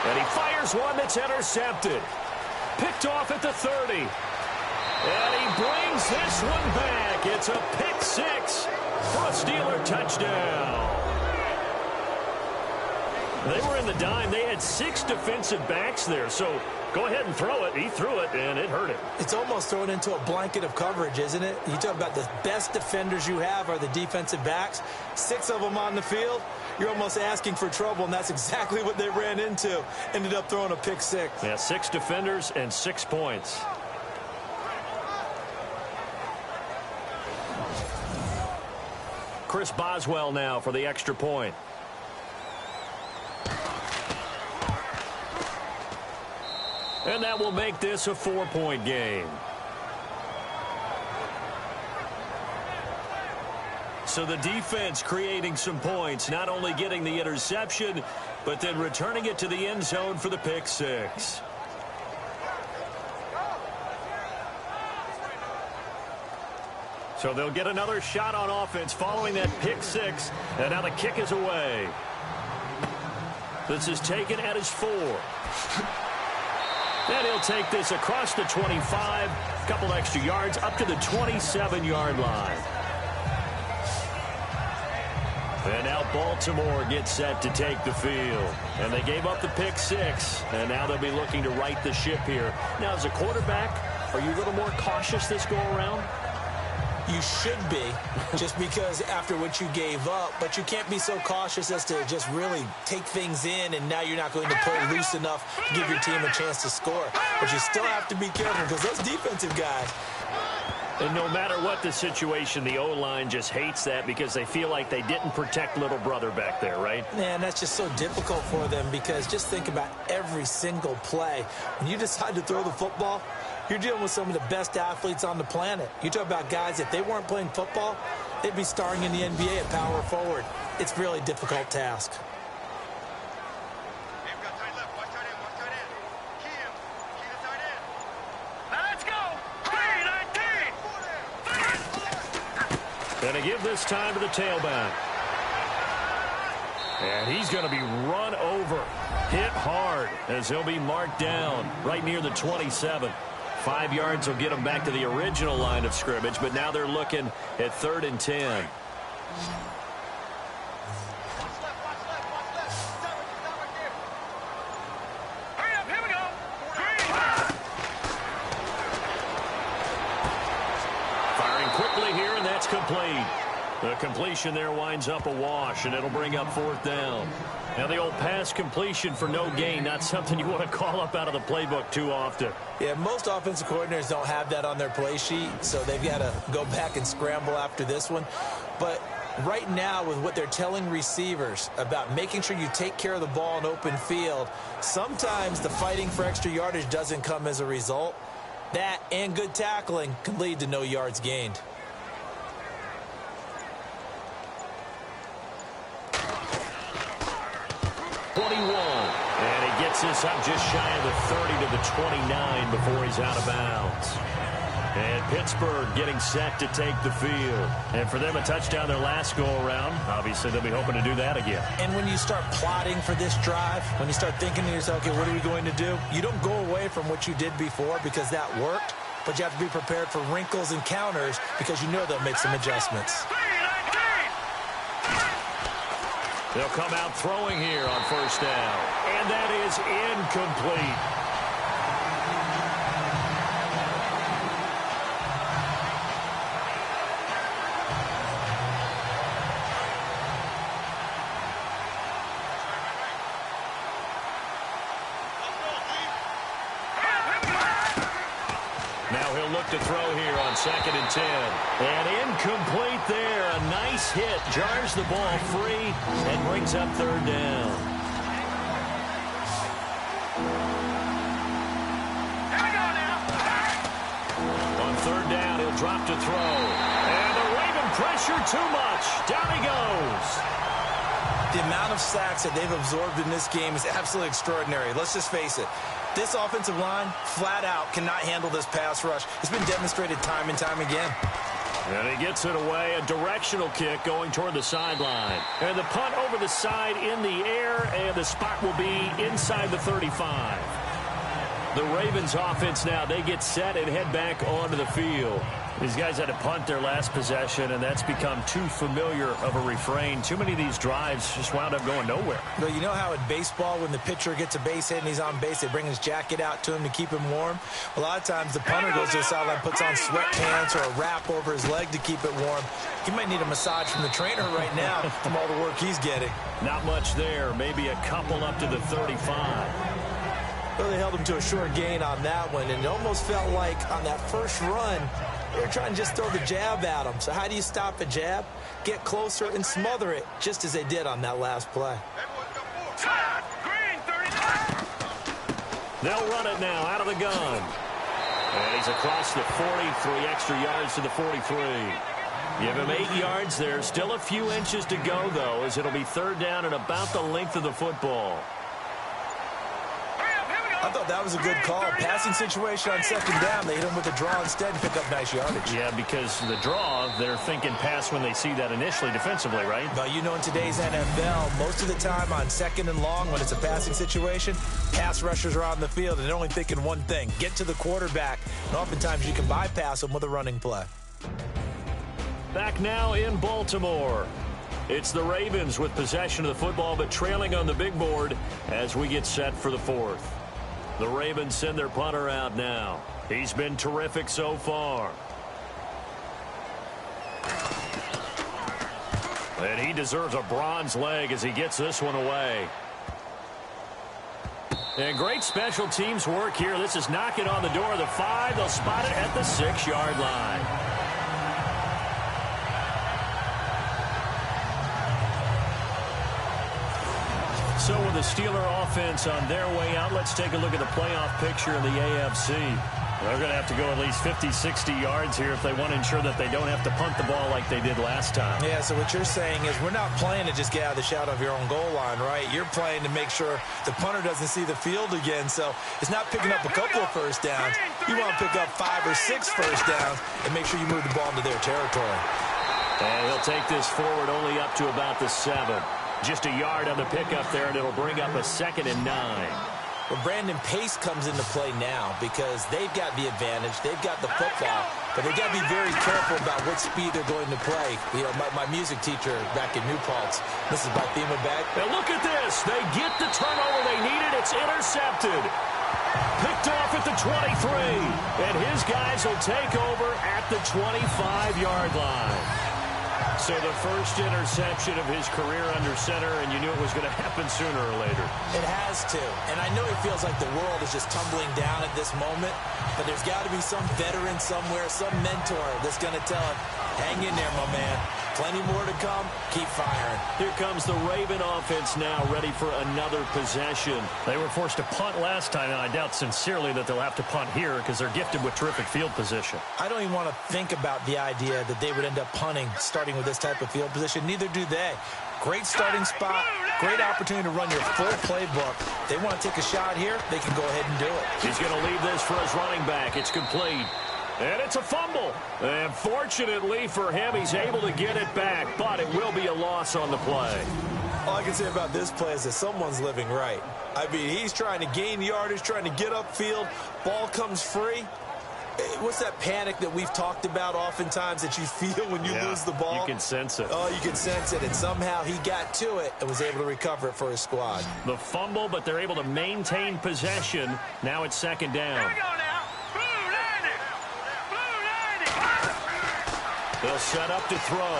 And he fires one that's intercepted. Picked off at the 30. And he brings this one back. It's a pick 6 for a Steeler touchdown. They were in the dime. They had 6 defensive backs there. So go ahead and throw it. He threw it, and it hurt him. It's almost thrown into a blanket of coverage, isn't it? You talk about the best defenders you have are the defensive backs. 6 of them on the field. You're almost asking for trouble, and that's exactly what they ran into. Ended up throwing a pick 6. Yeah, 6 defenders and 6 points. Chris Boswell now for the extra point. And that will make this a 4-point game. So the defense creating some points, not only getting the interception, but then returning it to the end zone for the pick 6. So they'll get another shot on offense following that pick 6, and now the kick is away. This is taken at his 4. And he'll take this across the 25, a couple extra yards, up to the 27-yard line. And now Baltimore gets set to take the field. And they gave up the pick 6, and now they'll be looking to right the ship here. Now, as a quarterback, are you a little more cautious this go-around? You should be, just because after what you gave up, but you can't be so cautious as to just really take things in, and now you're not going to play loose enough to give your team a chance to score. But you still have to be careful because those defensive guys. And no matter what the situation, the O-line just hates that because they feel like they didn't protect little brother back there, right? Man, that's just so difficult for them because just think about every single play. When you decide to throw the football, you're dealing with some of the best athletes on the planet. You talk about guys, if they weren't playing football, they'd be starring in the NBA at power forward. It's a really difficult task. Let's go. 3-19. And to give this time to the tailback. And he's going to be run over, hit hard, as he'll be marked down right near the 27. 5 yards will get them back to the original line of scrimmage, but now they're looking at 3rd and 10. Hurry up, here we go. Firing quickly here, and that's complete. The completion there winds up a wash, and it'll bring up 4th down. Now the old pass completion for no gain, not something you want to call up out of the playbook too often. Yeah, most offensive coordinators don't have that on their play sheet, so they've got to go back and scramble after this one. But right now, with what they're telling receivers about making sure you take care of the ball in open field, sometimes the fighting for extra yardage doesn't come as a result. That and good tackling can lead to no yards gained. And he gets this up just shy of the 30 to the 29 before he's out of bounds. And Pittsburgh getting set to take the field. And for them, a touchdown their last go-around. Obviously, they'll be hoping to do that again. And when you start plotting for this drive, when you start thinking to yourself, okay, what are we going to do? You don't go away from what you did before because that worked, but you have to be prepared for wrinkles and counters because you know they'll make some adjustments. They'll come out throwing here on 1st down. And that is incomplete. he'll look to throw here on 2nd and 10. And incomplete there. A nice hit. Jars the ball free and brings up 3rd down. Here we go now. On 3rd down, he'll drop to throw. And the Raven pressure too much. Down he goes. The amount of sacks that they've absorbed in this game is absolutely extraordinary. Let's just face it. This offensive line, flat out, cannot handle this pass rush. It's been demonstrated time and time again. And he gets it away. A directional kick going toward the sideline. And the punt over the side in the air, and the spot will be inside the 35. The Ravens offense now, they get set and head back onto the field. These guys had to punt their last possession, and that's become too familiar of a refrain. Too many of these drives just wound up going nowhere. Well, you know how in baseball, when the pitcher gets a base hit and he's on base, they bring his jacket out to him to keep him warm? A lot of times the punter goes to the sideline, puts on sweatpants or a wrap over his leg to keep it warm. He might need a massage from the trainer right now from all the work he's getting. Not much there. Maybe a couple up to the 35. Well, they held him to a short gain on that one, and it almost felt like on that first run, they were trying to just throw the jab at him. So how do you stop a jab? Get closer and smother it, just as they did on that last play. Green, 39. They'll run it now out of the gun. And he's across the 40, 3 extra yards to the 43. Give him 8 yards there. Still a few inches to go, though, as it'll be 3rd down and about the length of the football. I thought that was a good call. Passing situation on 2nd down. They hit him with a draw instead and pick up nice yardage. Yeah, because the draw, they're thinking pass when they see that initially defensively, right? Well, you know, in today's NFL, most of the time on 2nd and long, when it's a passing situation, pass rushers are on the field, and they're only thinking one thing, get to the quarterback. And oftentimes you can bypass them with a running play. Back now in Baltimore. It's the Ravens with possession of the football, but trailing on the big board as we get set for the 4th. The Ravens send their punter out now. He's been terrific so far. And he deserves a bronze leg as he gets this one away. And great special teams work here. This is knocking on the door of the 5. They'll spot it at the 6-yard line. So with the Steeler offense on their way out, let's take a look at the playoff picture in the AFC. They're going to have to go at least 50, 60 yards here if they want to ensure that they don't have to punt the ball like they did last time. Yeah, so what you're saying is we're not playing to just get out of the shadow of your own goal line, right? You're playing to make sure the punter doesn't see the field again. So it's not picking up a couple of first downs. You want to pick up 5 or 6 first downs and make sure you move the ball into their territory. And he'll take this forward only up to about the 7. Just a yard on the pickup there, and it'll bring up a 2nd and 9. Well, Brandon, pace comes into play now because they've got the advantage. They've got the football, but they've got to be very careful about what speed they're going to play. You know, my music teacher back in New Paltz, this is by Thema Beck. Now look at this. They get the turnover they needed. It's intercepted. Picked off at the 23. And his guys will take over at the 25-yard line. So the first interception of his career under center, and you knew it was going to happen sooner or later. It has to. And I know it feels like the world is just tumbling down at this moment, but there's got to be some veteran somewhere, some mentor that's going to tell him, hang in there, my man. Plenty more to come. Keep firing. Here comes the Raven offense now, ready for another possession. They were forced to punt last time, and I doubt sincerely that they'll have to punt here because they're gifted with terrific field position. I don't even want to think about the idea that they would end up punting starting with this type of field position. Neither do they. Great starting spot, great opportunity to run your full playbook. If they want to take a shot here, they can go ahead and do it. He's going to leave this for his running back. It's complete. And it's a fumble. And fortunately for him, he's able to get it back, but it will be a loss on the play. All I can say about this play is that someone's living right. I mean, he's trying to gain yardage, trying to get upfield. Ball comes free. What's that panic that we've talked about oftentimes that you feel when you lose the ball? You can sense it. Oh, you can sense it. And somehow he got to it and was able to recover it for his squad. The fumble, but they're able to maintain possession. Now it's 2nd down. Here we go now. Blue 90. Blue 90. They'll set up to throw.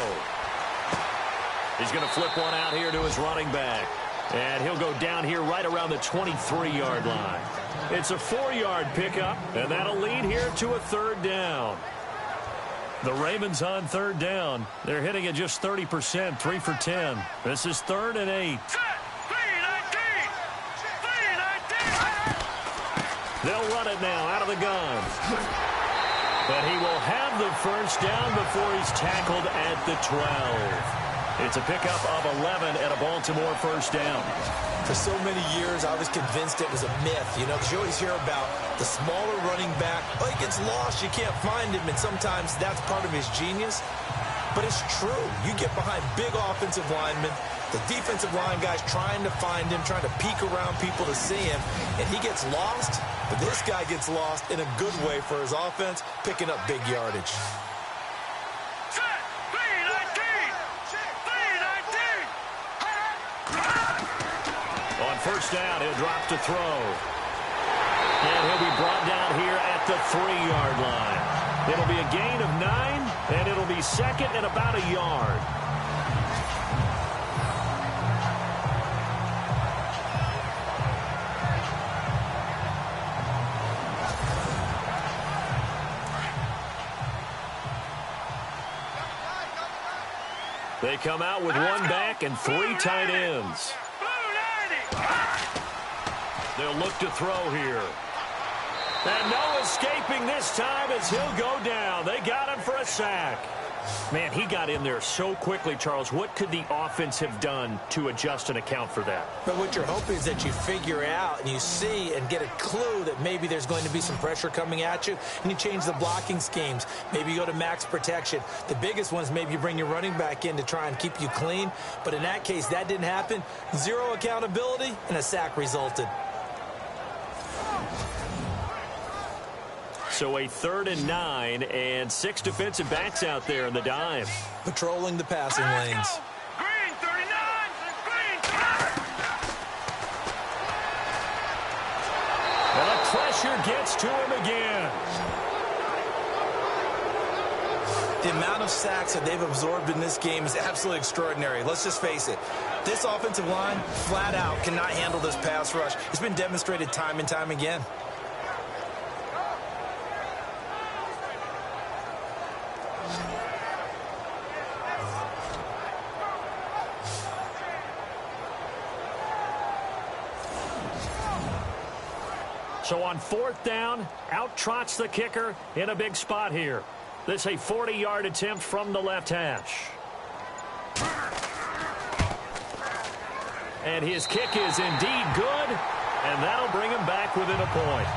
He's going to flip one out here to his running back. And he'll go down here right around the 23-yard line. It's a 4-yard pickup, and that'll lead here to a 3rd down. The Ravens on 3rd down. They're hitting at just 30%, 3 for 10. This is 3rd and 8. They'll run it now out of the gun. But he will have the 1st down before he's tackled at the 12. It's a pickup of 11 and a Baltimore 1st down. For so many years, I was convinced it was a myth. You know, 'cause you always hear about the smaller running back. Oh, he gets lost, you can't find him, and sometimes that's part of his genius. But it's true. You get behind big offensive linemen, the defensive line guys trying to find him, trying to peek around people to see him, and he gets lost. But this guy gets lost in a good way for his offense, picking up big yardage. On 1st down, he'll drop to throw. And he'll be brought down here at the 3-yard line. It'll be a gain of 9, and it'll be 2nd and about a yard. They come out with 1 back and 3 tight ends. They'll look to throw here. And no escaping this time as he'll go down. They got him for a sack. Man, he got in there so quickly, Charles. What could the offense have done to adjust and account for that? But what you're hoping is that you figure out and you see and get a clue that maybe there's going to be some pressure coming at you, and you change the blocking schemes. Maybe you go to max protection. The biggest one is maybe you bring your running back in to try and keep you clean. But in that case, that didn't happen. 0 accountability, and a sack resulted. So a 3rd and 9 and 6 defensive backs out there in the dive. Patrolling the passing lanes. Green 39, green. And the pressure gets to him again. The amount of sacks that they've absorbed in this game is absolutely extraordinary. Let's just face it. This offensive line, flat out, cannot handle this pass rush. It's been demonstrated time and time again. So on 4th down, out trots the kicker in a big spot here. This a 40-yard attempt from the left hash. And his kick is indeed good, and that'll bring him back within a point.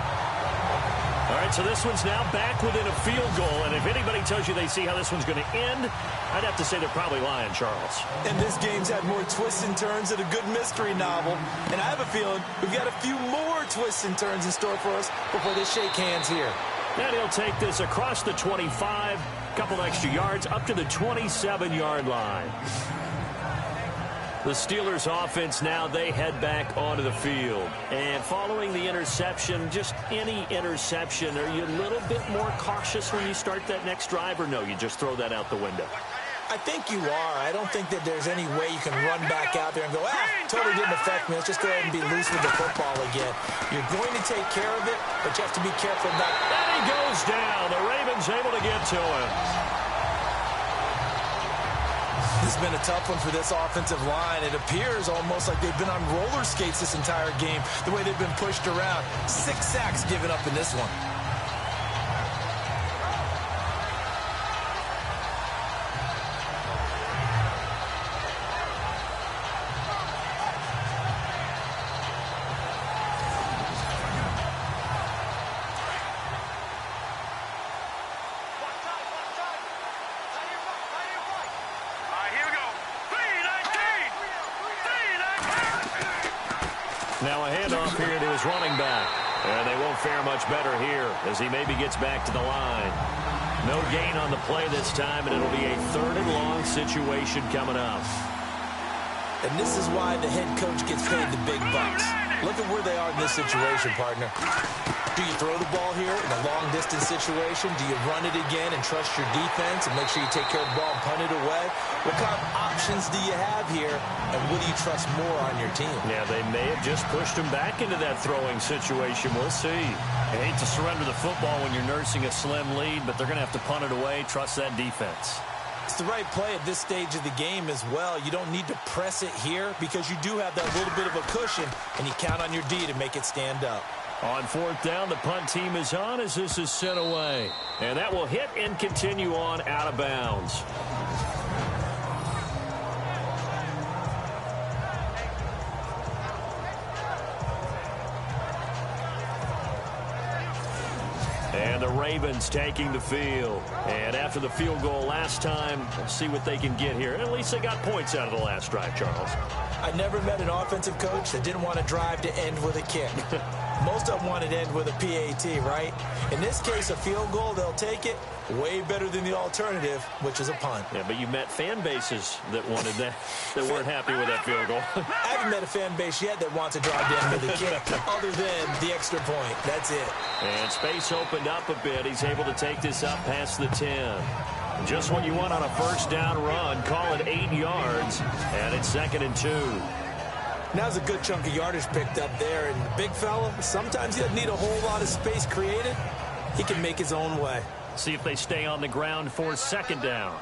All right, so this one's now back within a field goal, and if anybody tells you they see how this one's going to end, I'd have to say they're probably lying, Charles. And this game's had more twists and turns than a good mystery novel, and I have a feeling we've got a few more twists and turns in store for us before they shake hands here. And he'll take this across the 25, couple extra yards, up to the 27-yard line. The Steelers offense now, they head back onto the field. And following the interception, just any interception, are you a little bit more cautious when you start that next drive, or no, you just throw that out the window? I think you are. I don't think that there's any way you can run back out there and go, totally didn't affect me. Let's just go ahead and be loose with the football again. You're going to take care of it, but you have to be careful about it. And he goes down. The Ravens able to get to him. This has been a tough one for this offensive line. It appears almost like they've been on roller skates this entire game, the way they've been pushed around. 6 sacks given up in this one. Now a handoff here to his running back. And they won't fare much better here as he maybe gets back to the line. No gain on the play this time, and it'll be a 3rd and long situation coming up. And this is why the head coach gets paid the big bucks. Look at where they are in this situation, partner. Do you throw the ball here in a long-distance situation? Do you run it again and trust your defense and make sure you take care of the ball and punt it away? What kind of options do you have here, and what do you trust more on your team? Yeah, they may have just pushed him back into that throwing situation. We'll see. I hate to surrender the football when you're nursing a slim lead, but they're going to have to punt it away, trust that defense. It's the right play at this stage of the game as well. You don't need to press it here because you do have that little bit of a cushion, and you count on your D to make it stand up. On fourth down, the punt team is on as this is sent away. And that will hit and continue on out of bounds. And the Ravens taking the field. And after the field goal last time, let's see what they can get here. At least they got points out of the last drive, Charles. I never met an offensive coach that didn't want to drive to end with a kick. Most of them wanted to end with a PAT, right? In this case, a field goal, they'll take it. Way better than the alternative, which is a punt. Yeah, but you met fan bases that wanted that, that weren't happy with that field goal. I haven't met a fan base yet that wants to drive to end with a kick, other than the extra point. That's it. And space opened up a bit. He's able to take this up past the 10. Just what you want on a first down run. Call it 8 yards, and it's 2nd and 2. Now's a good chunk of yardage picked up there, and the big fella, sometimes he doesn't need a whole lot of space created. He can make his own way. See if they stay on the ground for 2nd down.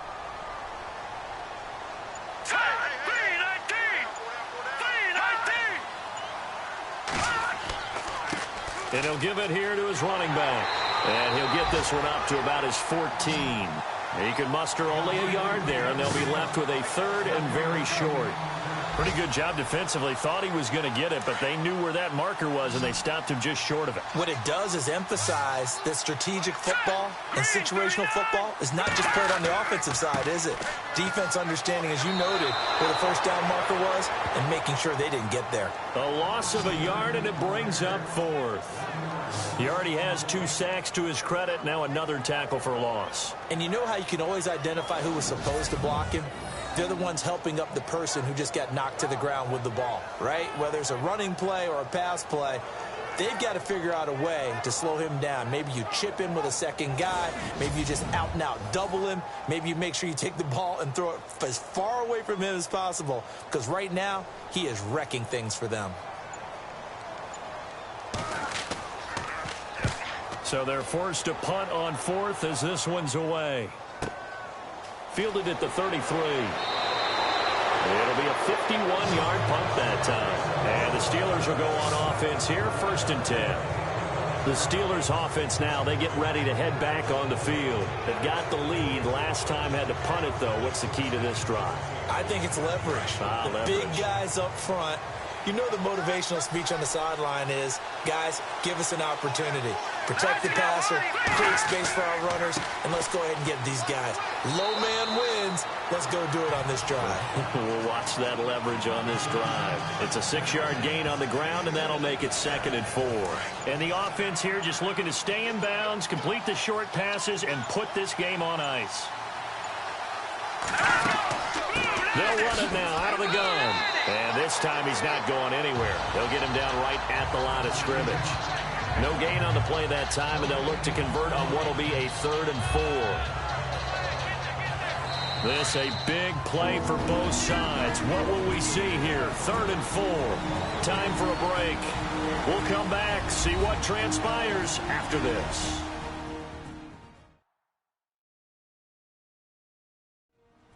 And he'll give it here to his running back. And he'll get this one up to about his 14. He can muster only a yard there, and they'll be left with a 3rd and very short. Pretty good job defensively. Thought he was going to get it, but they knew where that marker was, and they stopped him just short of it. What it does is emphasize that strategic football and situational football is not just played on the offensive side, is it? Defense understanding, as you noted, where the first down marker was and making sure they didn't get there. A loss of a yard, and it brings up 4th. He already has 2 sacks to his credit. Now another tackle for loss. And you know how you can always identify who was supposed to block him? They're the ones helping up the person who just got knocked to the ground with the ball, right? Whether it's a running play or a pass play, they've got to figure out a way to slow him down. Maybe you chip him with a second guy. Maybe you just out-and-out double him. Maybe you make sure you take the ball and throw it as far away from him as possible, because right now he is wrecking things for them. So they're forced to punt on 4th as this one's away. Fielded at the 33. It'll be a 51-yard punt that time. And the Steelers will go on offense here, 1st and 10. The Steelers offense now, they get ready to head back on the field. They've got the lead. Last time had to punt it, though. What's the key to this drive? I think it's leverage. Leverage. Big guys up front. You know the motivational speech on the sideline is, guys, give us an opportunity. Protect the passer, create space for our runners, and let's go ahead and get these guys. Low man wins. Let's go do it on this drive. We'll watch that leverage on this drive. It's a 6-yard gain on the ground, and that'll make it 2nd and 4. And the offense here just looking to stay in bounds, complete the short passes, and put this game on ice. They'll run it now out of the gun. And this time he's not going anywhere. They'll get him down right at the line of scrimmage. No gain on the play that time, and they'll look to convert on what will be a 3rd and 4. This a big play for both sides. What will we see here? 3rd and 4. Time for a break. We'll come back, see what transpires after this.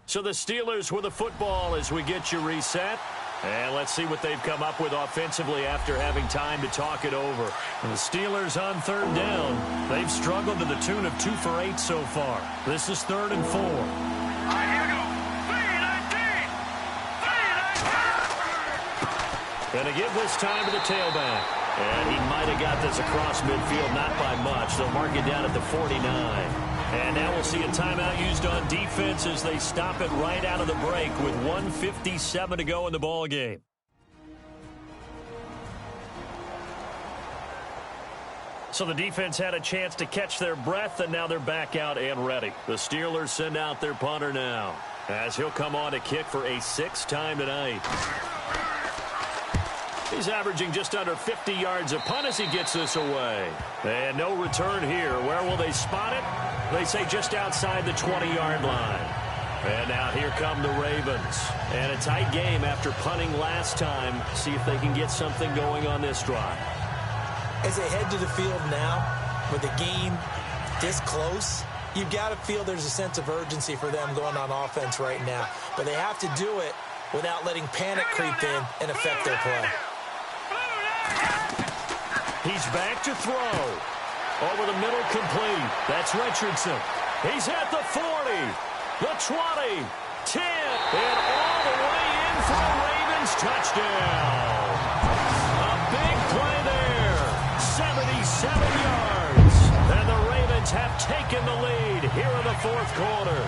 So the Steelers with the football as we get you reset. And let's see what they've come up with offensively after having time to talk it over. And the Steelers on 3rd down. They've struggled to the tune of 2 for 8 so far. This is 3rd and 4. All right, here we go. 3-19. Going to give this time to the tailback. And he might have got this across midfield, not by much. They'll mark it down at the 49. And now we'll see a timeout used on defense as they stop it right out of the break with 1:57 to go in the ball game. So the defense had a chance to catch their breath, and now they're back out and ready. The Steelers send out their punter now, as he'll come on to kick for a 6th time tonight. He's averaging just under 50 yards a punt as he gets this away. And no return here. Where will they spot it? They say just outside the 20-yard line. And now here come the Ravens. And a tight game after punting last time. See if they can get something going on this drive. As they head to the field now, with the game this close, you've got to feel there's a sense of urgency for them going on offense right now. But they have to do it without letting panic creep in and affect their play. He's back to throw. Over the middle, complete. That's Richardson. He's at the 40, the 20, 10, and all the way in for the Ravens touchdown. A big play there. 77 yards. And the Ravens have taken the lead here in the fourth quarter.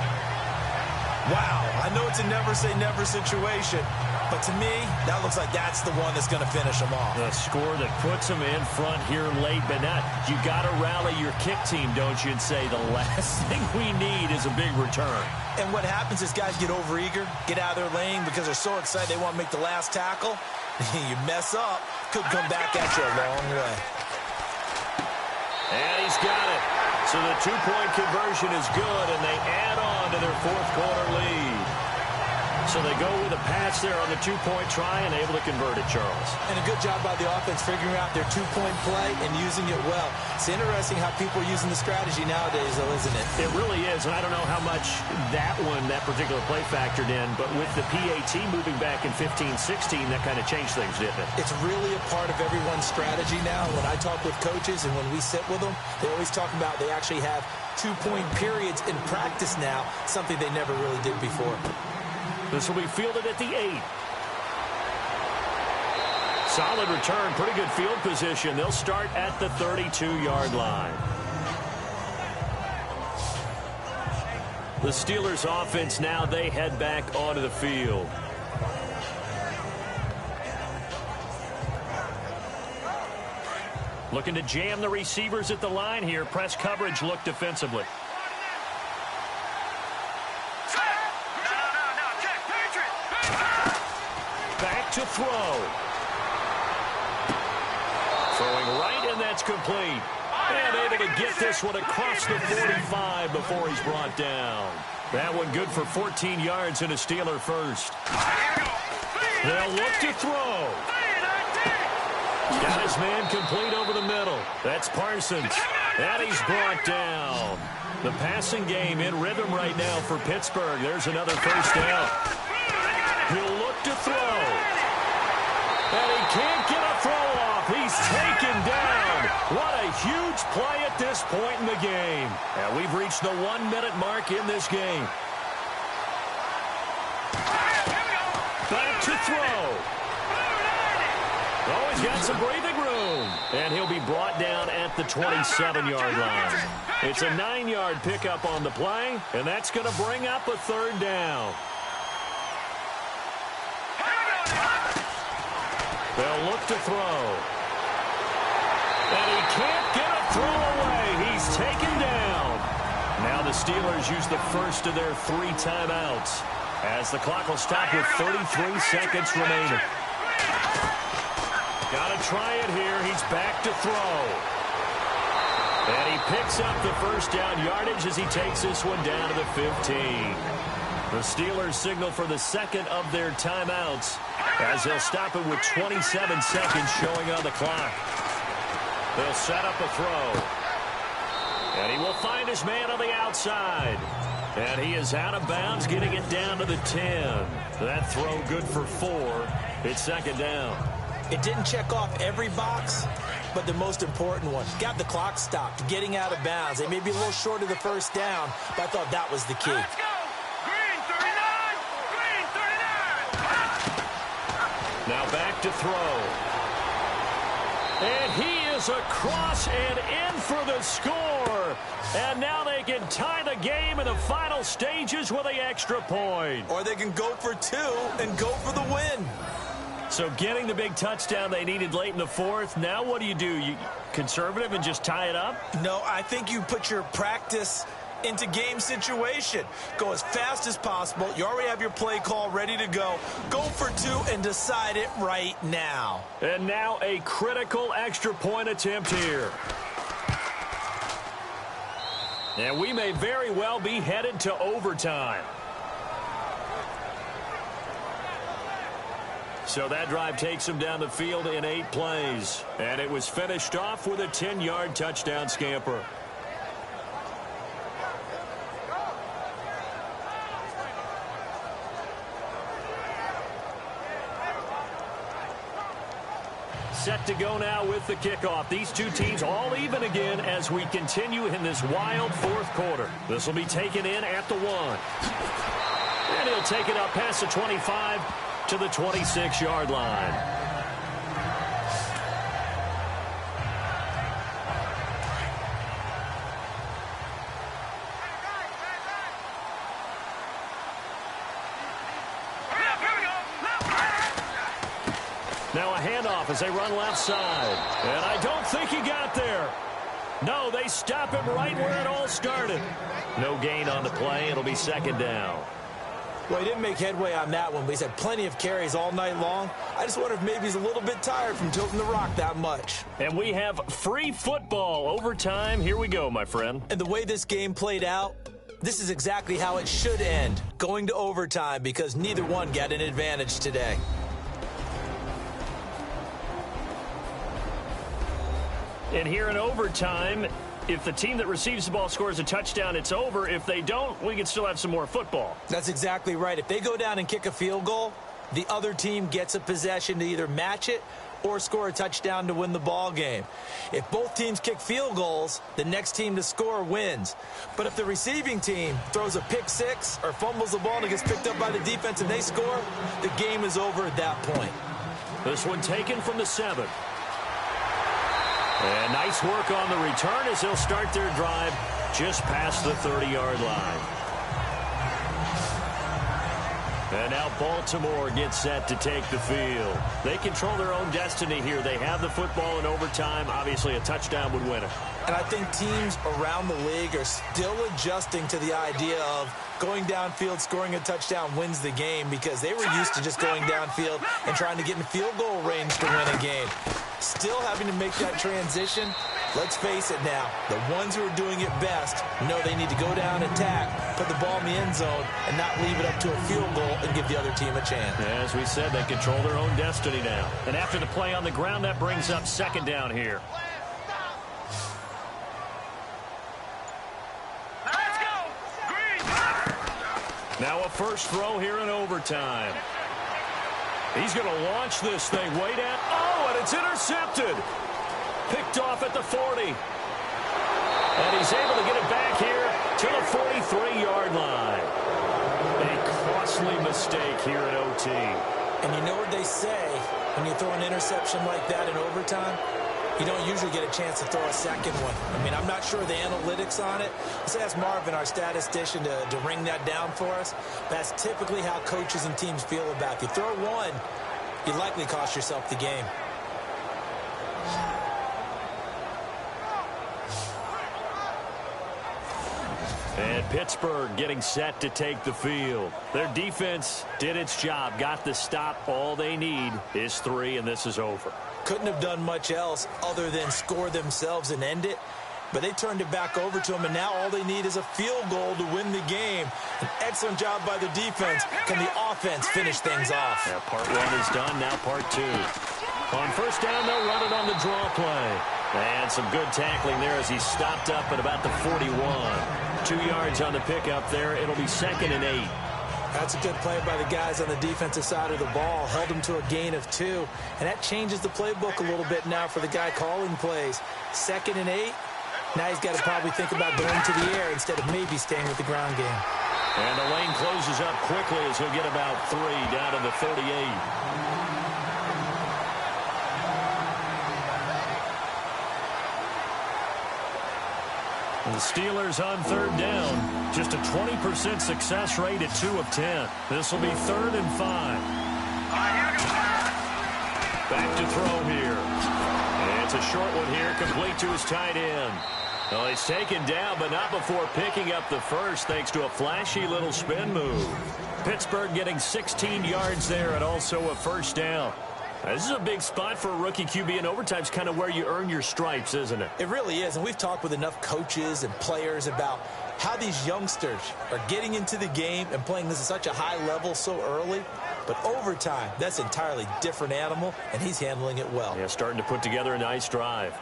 Wow, I know it's a never-say-never situation, but to me, that looks like that's the one that's going to finish them off. A score that puts them in front here late, but not. You got to rally your kick team, don't you, and say the last thing we need is a big return. And what happens is guys get overeager, get out of their lane because they're so excited they want to make the last tackle. You mess up, could come back at you a long way. And he's got it. So the two-point conversion is good, and they add on to their fourth-quarter lead. So they go with a pass there on the two-point try and able to convert it, Charles. And a good job by the offense figuring out their two-point play and using it well. It's interesting how people are using the strategy nowadays, though, isn't it? It really is, and I don't know how much that particular play factored in, but with the PAT moving back in 15-16, that kind of changed things, didn't it? It's really a part of everyone's strategy now. When I talk with coaches and when we sit with them, they always talk about they actually have two-point periods in practice now, something they never really did before. This will be fielded at the 8. Solid return, pretty good field position. They'll start at the 32-yard line. The Steelers offense now, they head back onto the field. Looking to jam the receivers at the line here. Press coverage look defensively. Back to throw. Throwing right, and that's complete. And able to get this one across the 45 before he's brought down. That one good for 14 yards and a Steeler first. They'll look to throw. Got his man complete over the middle. That's Parsons. And he's brought down. The passing game in rhythm right now for Pittsburgh. There's another first down. He'll look to throw. And he can't get a throw off. He's taken down. What a huge play at this point in the game. And we've reached the 1-minute mark in this game. Back to throw. Oh, he's got some breathing room. And he'll be brought down at the 27-yard line. It's a 9-yard pickup on the play, and that's going to bring up a third down. They'll look to throw. And he can't get a throw away. He's taken down. Now the Steelers use the first of their 3 timeouts as the clock will stop with 33 seconds remaining. Got to try it here. He's back to throw. And he picks up the first down yardage as he takes this one down to the 15. The Steelers signal for the second of their timeouts as they'll stop it with 27 seconds showing on the clock. They'll set up a throw. And he will find his man on the outside. And he is out of bounds, getting it down to the 10. That throw good for 4. It's second down. It didn't check off every box, but the most important one. Got the clock stopped, getting out of bounds. They may be a little short of the first down, but I thought that was the key. Let's go! Green 39! Green 39! Now back to throw. And he is across and in for the score. And now they can tie the game in the final stages with the extra point. Or they can go for 2 and go for the win. So getting the big touchdown they needed late in the fourth. Now what do? You conservative and just tie it up? No, I think you put your practice into game situation. Go as fast as possible. You already have your play call ready to go. Go for two and decide it right now. And now a critical extra point attempt here. And we may very well be headed to overtime. So that drive takes him down the field in 8 plays. And it was finished off with a 10-yard touchdown scamper. Set to go now with the kickoff. These two teams all even again as we continue in this wild fourth quarter. This will be taken in at the 1. And he'll take it up past the 25 to the 26-yard line. Now a handoff as they run left side. And I don't think he got there. No, they stop him right where it all started. No gain on the play. It'll be second down. Well, he didn't make headway on that one, but he's had plenty of carries all night long. I just wonder if maybe he's a little bit tired from tilting the rock that much. And we have free football overtime. Here we go, my friend. And the way this game played out, this is exactly how it should end, going to overtime, because neither one got an advantage today. And here in overtime, if the team that receives the ball scores a touchdown, it's over. If they don't, we can still have some more football. That's exactly right. If they go down and kick a field goal, the other team gets a possession to either match it or score a touchdown to win the ball game. If both teams kick field goals, the next team to score wins. But if the receiving team throws a pick six or fumbles the ball and it gets picked up by the defense and they score, the game is over at that point. This one taken from the 7. And nice work on the return as they'll start their drive just past the 30-yard line. And now Baltimore gets set to take the field. They control their own destiny here. They have the football in overtime. Obviously, a touchdown would win it. And I think teams around the league are still adjusting to the idea of going downfield, scoring a touchdown wins the game, because they were used to just going downfield and trying to get in field goal range to win a game. Still having to make that transition. Let's face it now, the ones who are doing it best know they need to go down, attack, put the ball in the end zone, and not leave it up to a field goal and give the other team a chance. As we said, they control their own destiny now. And after the play on the ground, that brings up second down here. Let's go! Green! Now a first throw here in overtime. He's going to launch this thing. Wait at, oh, and it's intercepted. Picked off at the 40. And he's able to get it back here to the 43-yard line. A costly mistake here in OT. And you know what they say, when you throw an interception like that in overtime, you don't usually get a chance to throw a second one. I mean, I'm not sure the analytics on it. Let's ask Marvin, our statistician, to ring that down for us. That's typically how coaches and teams feel about it. You throw one, you likely cost yourself the game. And Pittsburgh getting set to take the field. Their defense did its job, got the stop. All they need is 3, and this is over. Couldn't have done much else other than score themselves and end it. But they turned it back over to them, and now all they need is a field goal to win the game. An excellent job by the defense. Can the offense finish things off? Yeah, part 1 is done, now part 2. On first down, they'll run it on the draw play. And some good tackling there as he stopped up at about the 41. 2 yards on the pickup there. It'll be second and 8. That's a good play by the guys on the defensive side of the ball. Held them to a gain of 2. And that changes the playbook a little bit now for the guy calling plays. Second and 8. Now he's got to probably think about going to the air instead of maybe staying with the ground game. And the lane closes up quickly as he'll get about 3 down to the 38. The Steelers on third down. Just a 20% success rate at 2 of 10. This will be 3rd and 5. Back to throw here. And it's a short one here, complete to his tight end. Well, he's taken down, but not before picking up the first, thanks to a flashy little spin move. Pittsburgh getting 16 yards there and also a first down. This is a big spot for a rookie QB, and overtime's kind of where you earn your stripes, isn't it? It really is, and we've talked with enough coaches and players about how these youngsters are getting into the game and playing this at such a high level so early. But overtime, that's an entirely different animal, and he's handling it well. Yeah, starting to put together a nice drive.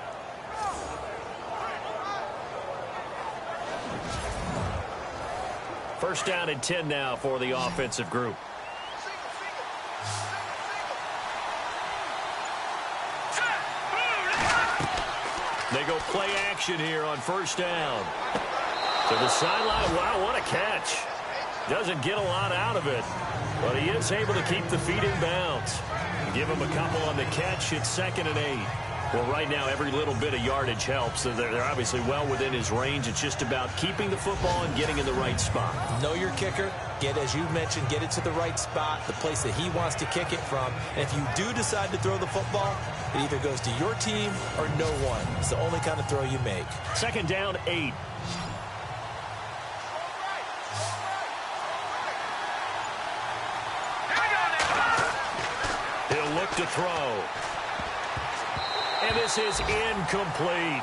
First down and 10 now for the offensive group. They go play action here on first down. To the sideline. Wow, what a catch. Doesn't get a lot out of it, but he is able to keep the feet in bounds. Give him a couple on the catch. It's 2nd and 8. Well, right now, every little bit of yardage helps. So they're obviously well within his range. It's just about keeping the football and getting in the right spot. Know your kicker. Get, as you mentioned, get it to the right spot, the place that he wants to kick it from. And if you do decide to throw the football, it either goes to your team or no one. It's the only kind of throw you make. 2nd down, 8. He'll look to throw. And this is incomplete.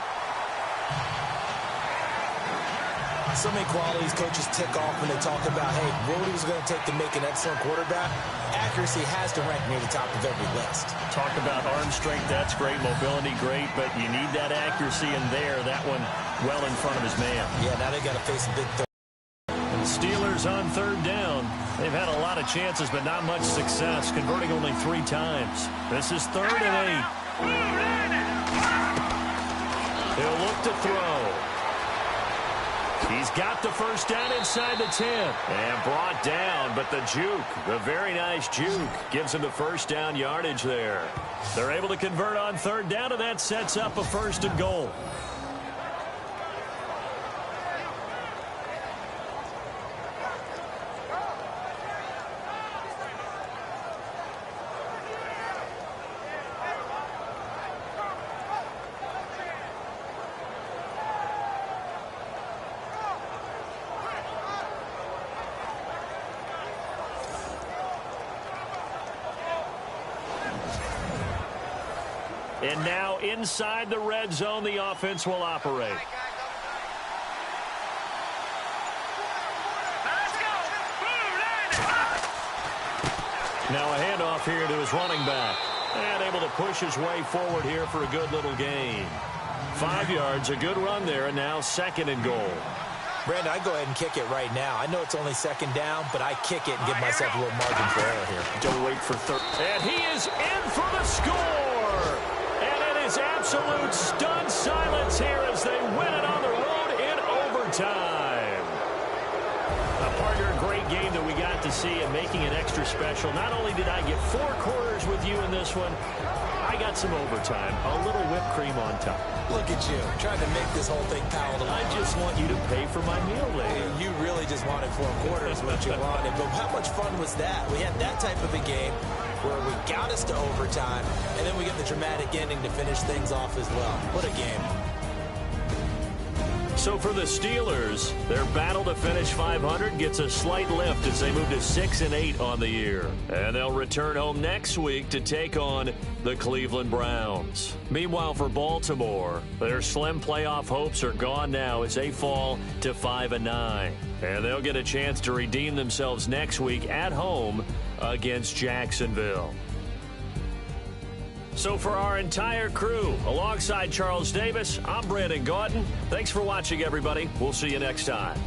So many qualities coaches tick off when they talk about, hey, what it was going to take to make an excellent quarterback. Accuracy has to rank near the top of every list. Talk about arm strength, that's great. Mobility, great. But you need that accuracy in there. That one well in front of his man. Yeah, now they got to face a big third. And the Steelers on 3rd down. They've had a lot of chances, but not much success, converting only 3 times. This is 3rd and 8. He'll look to throw. He's got the first down inside the 10. And brought down, but the juke, the very nice juke, gives him the first down yardage there. They're able to convert on 3rd down, and that sets up a 1st and goal. And now inside the red zone, the offense will operate. Now a handoff here to his running back. And able to push his way forward here for a good little gain. 5 yards, a good run there, and now 2nd and goal. Brandon, I'd go ahead and kick it right now. I know it's only 2nd down, but I kick it and give myself a little margin for error here. Don't wait for 3rd. And he is in for the score. And it is absolute stunned silence here as they win it on the road in overtime. A partner, a great game that we got to see and making it extra special. Not only did I get 4 quarters with you in this one, I got some overtime, a little whipped cream on top. Look at you, trying to make this whole thing palatable. I just want you to pay for my meal later. You really just wanted 4 quarters, what you wanted. But how much fun was that? We had that type of a game where we got us to overtime, and then we get the dramatic ending to finish things off as well. What a game. So for the Steelers, their battle to finish 500 gets a slight lift as they move to 6 and 8 on the year. And they'll return home next week to take on the Cleveland Browns. Meanwhile, for Baltimore, their slim playoff hopes are gone now as they fall to 5 and 9. And they'll get a chance to redeem themselves next week at home against Jacksonville. So for our entire crew, alongside Charles Davis, I'm Brandon Gaudin. Thanks for watching, everybody. We'll see you next time.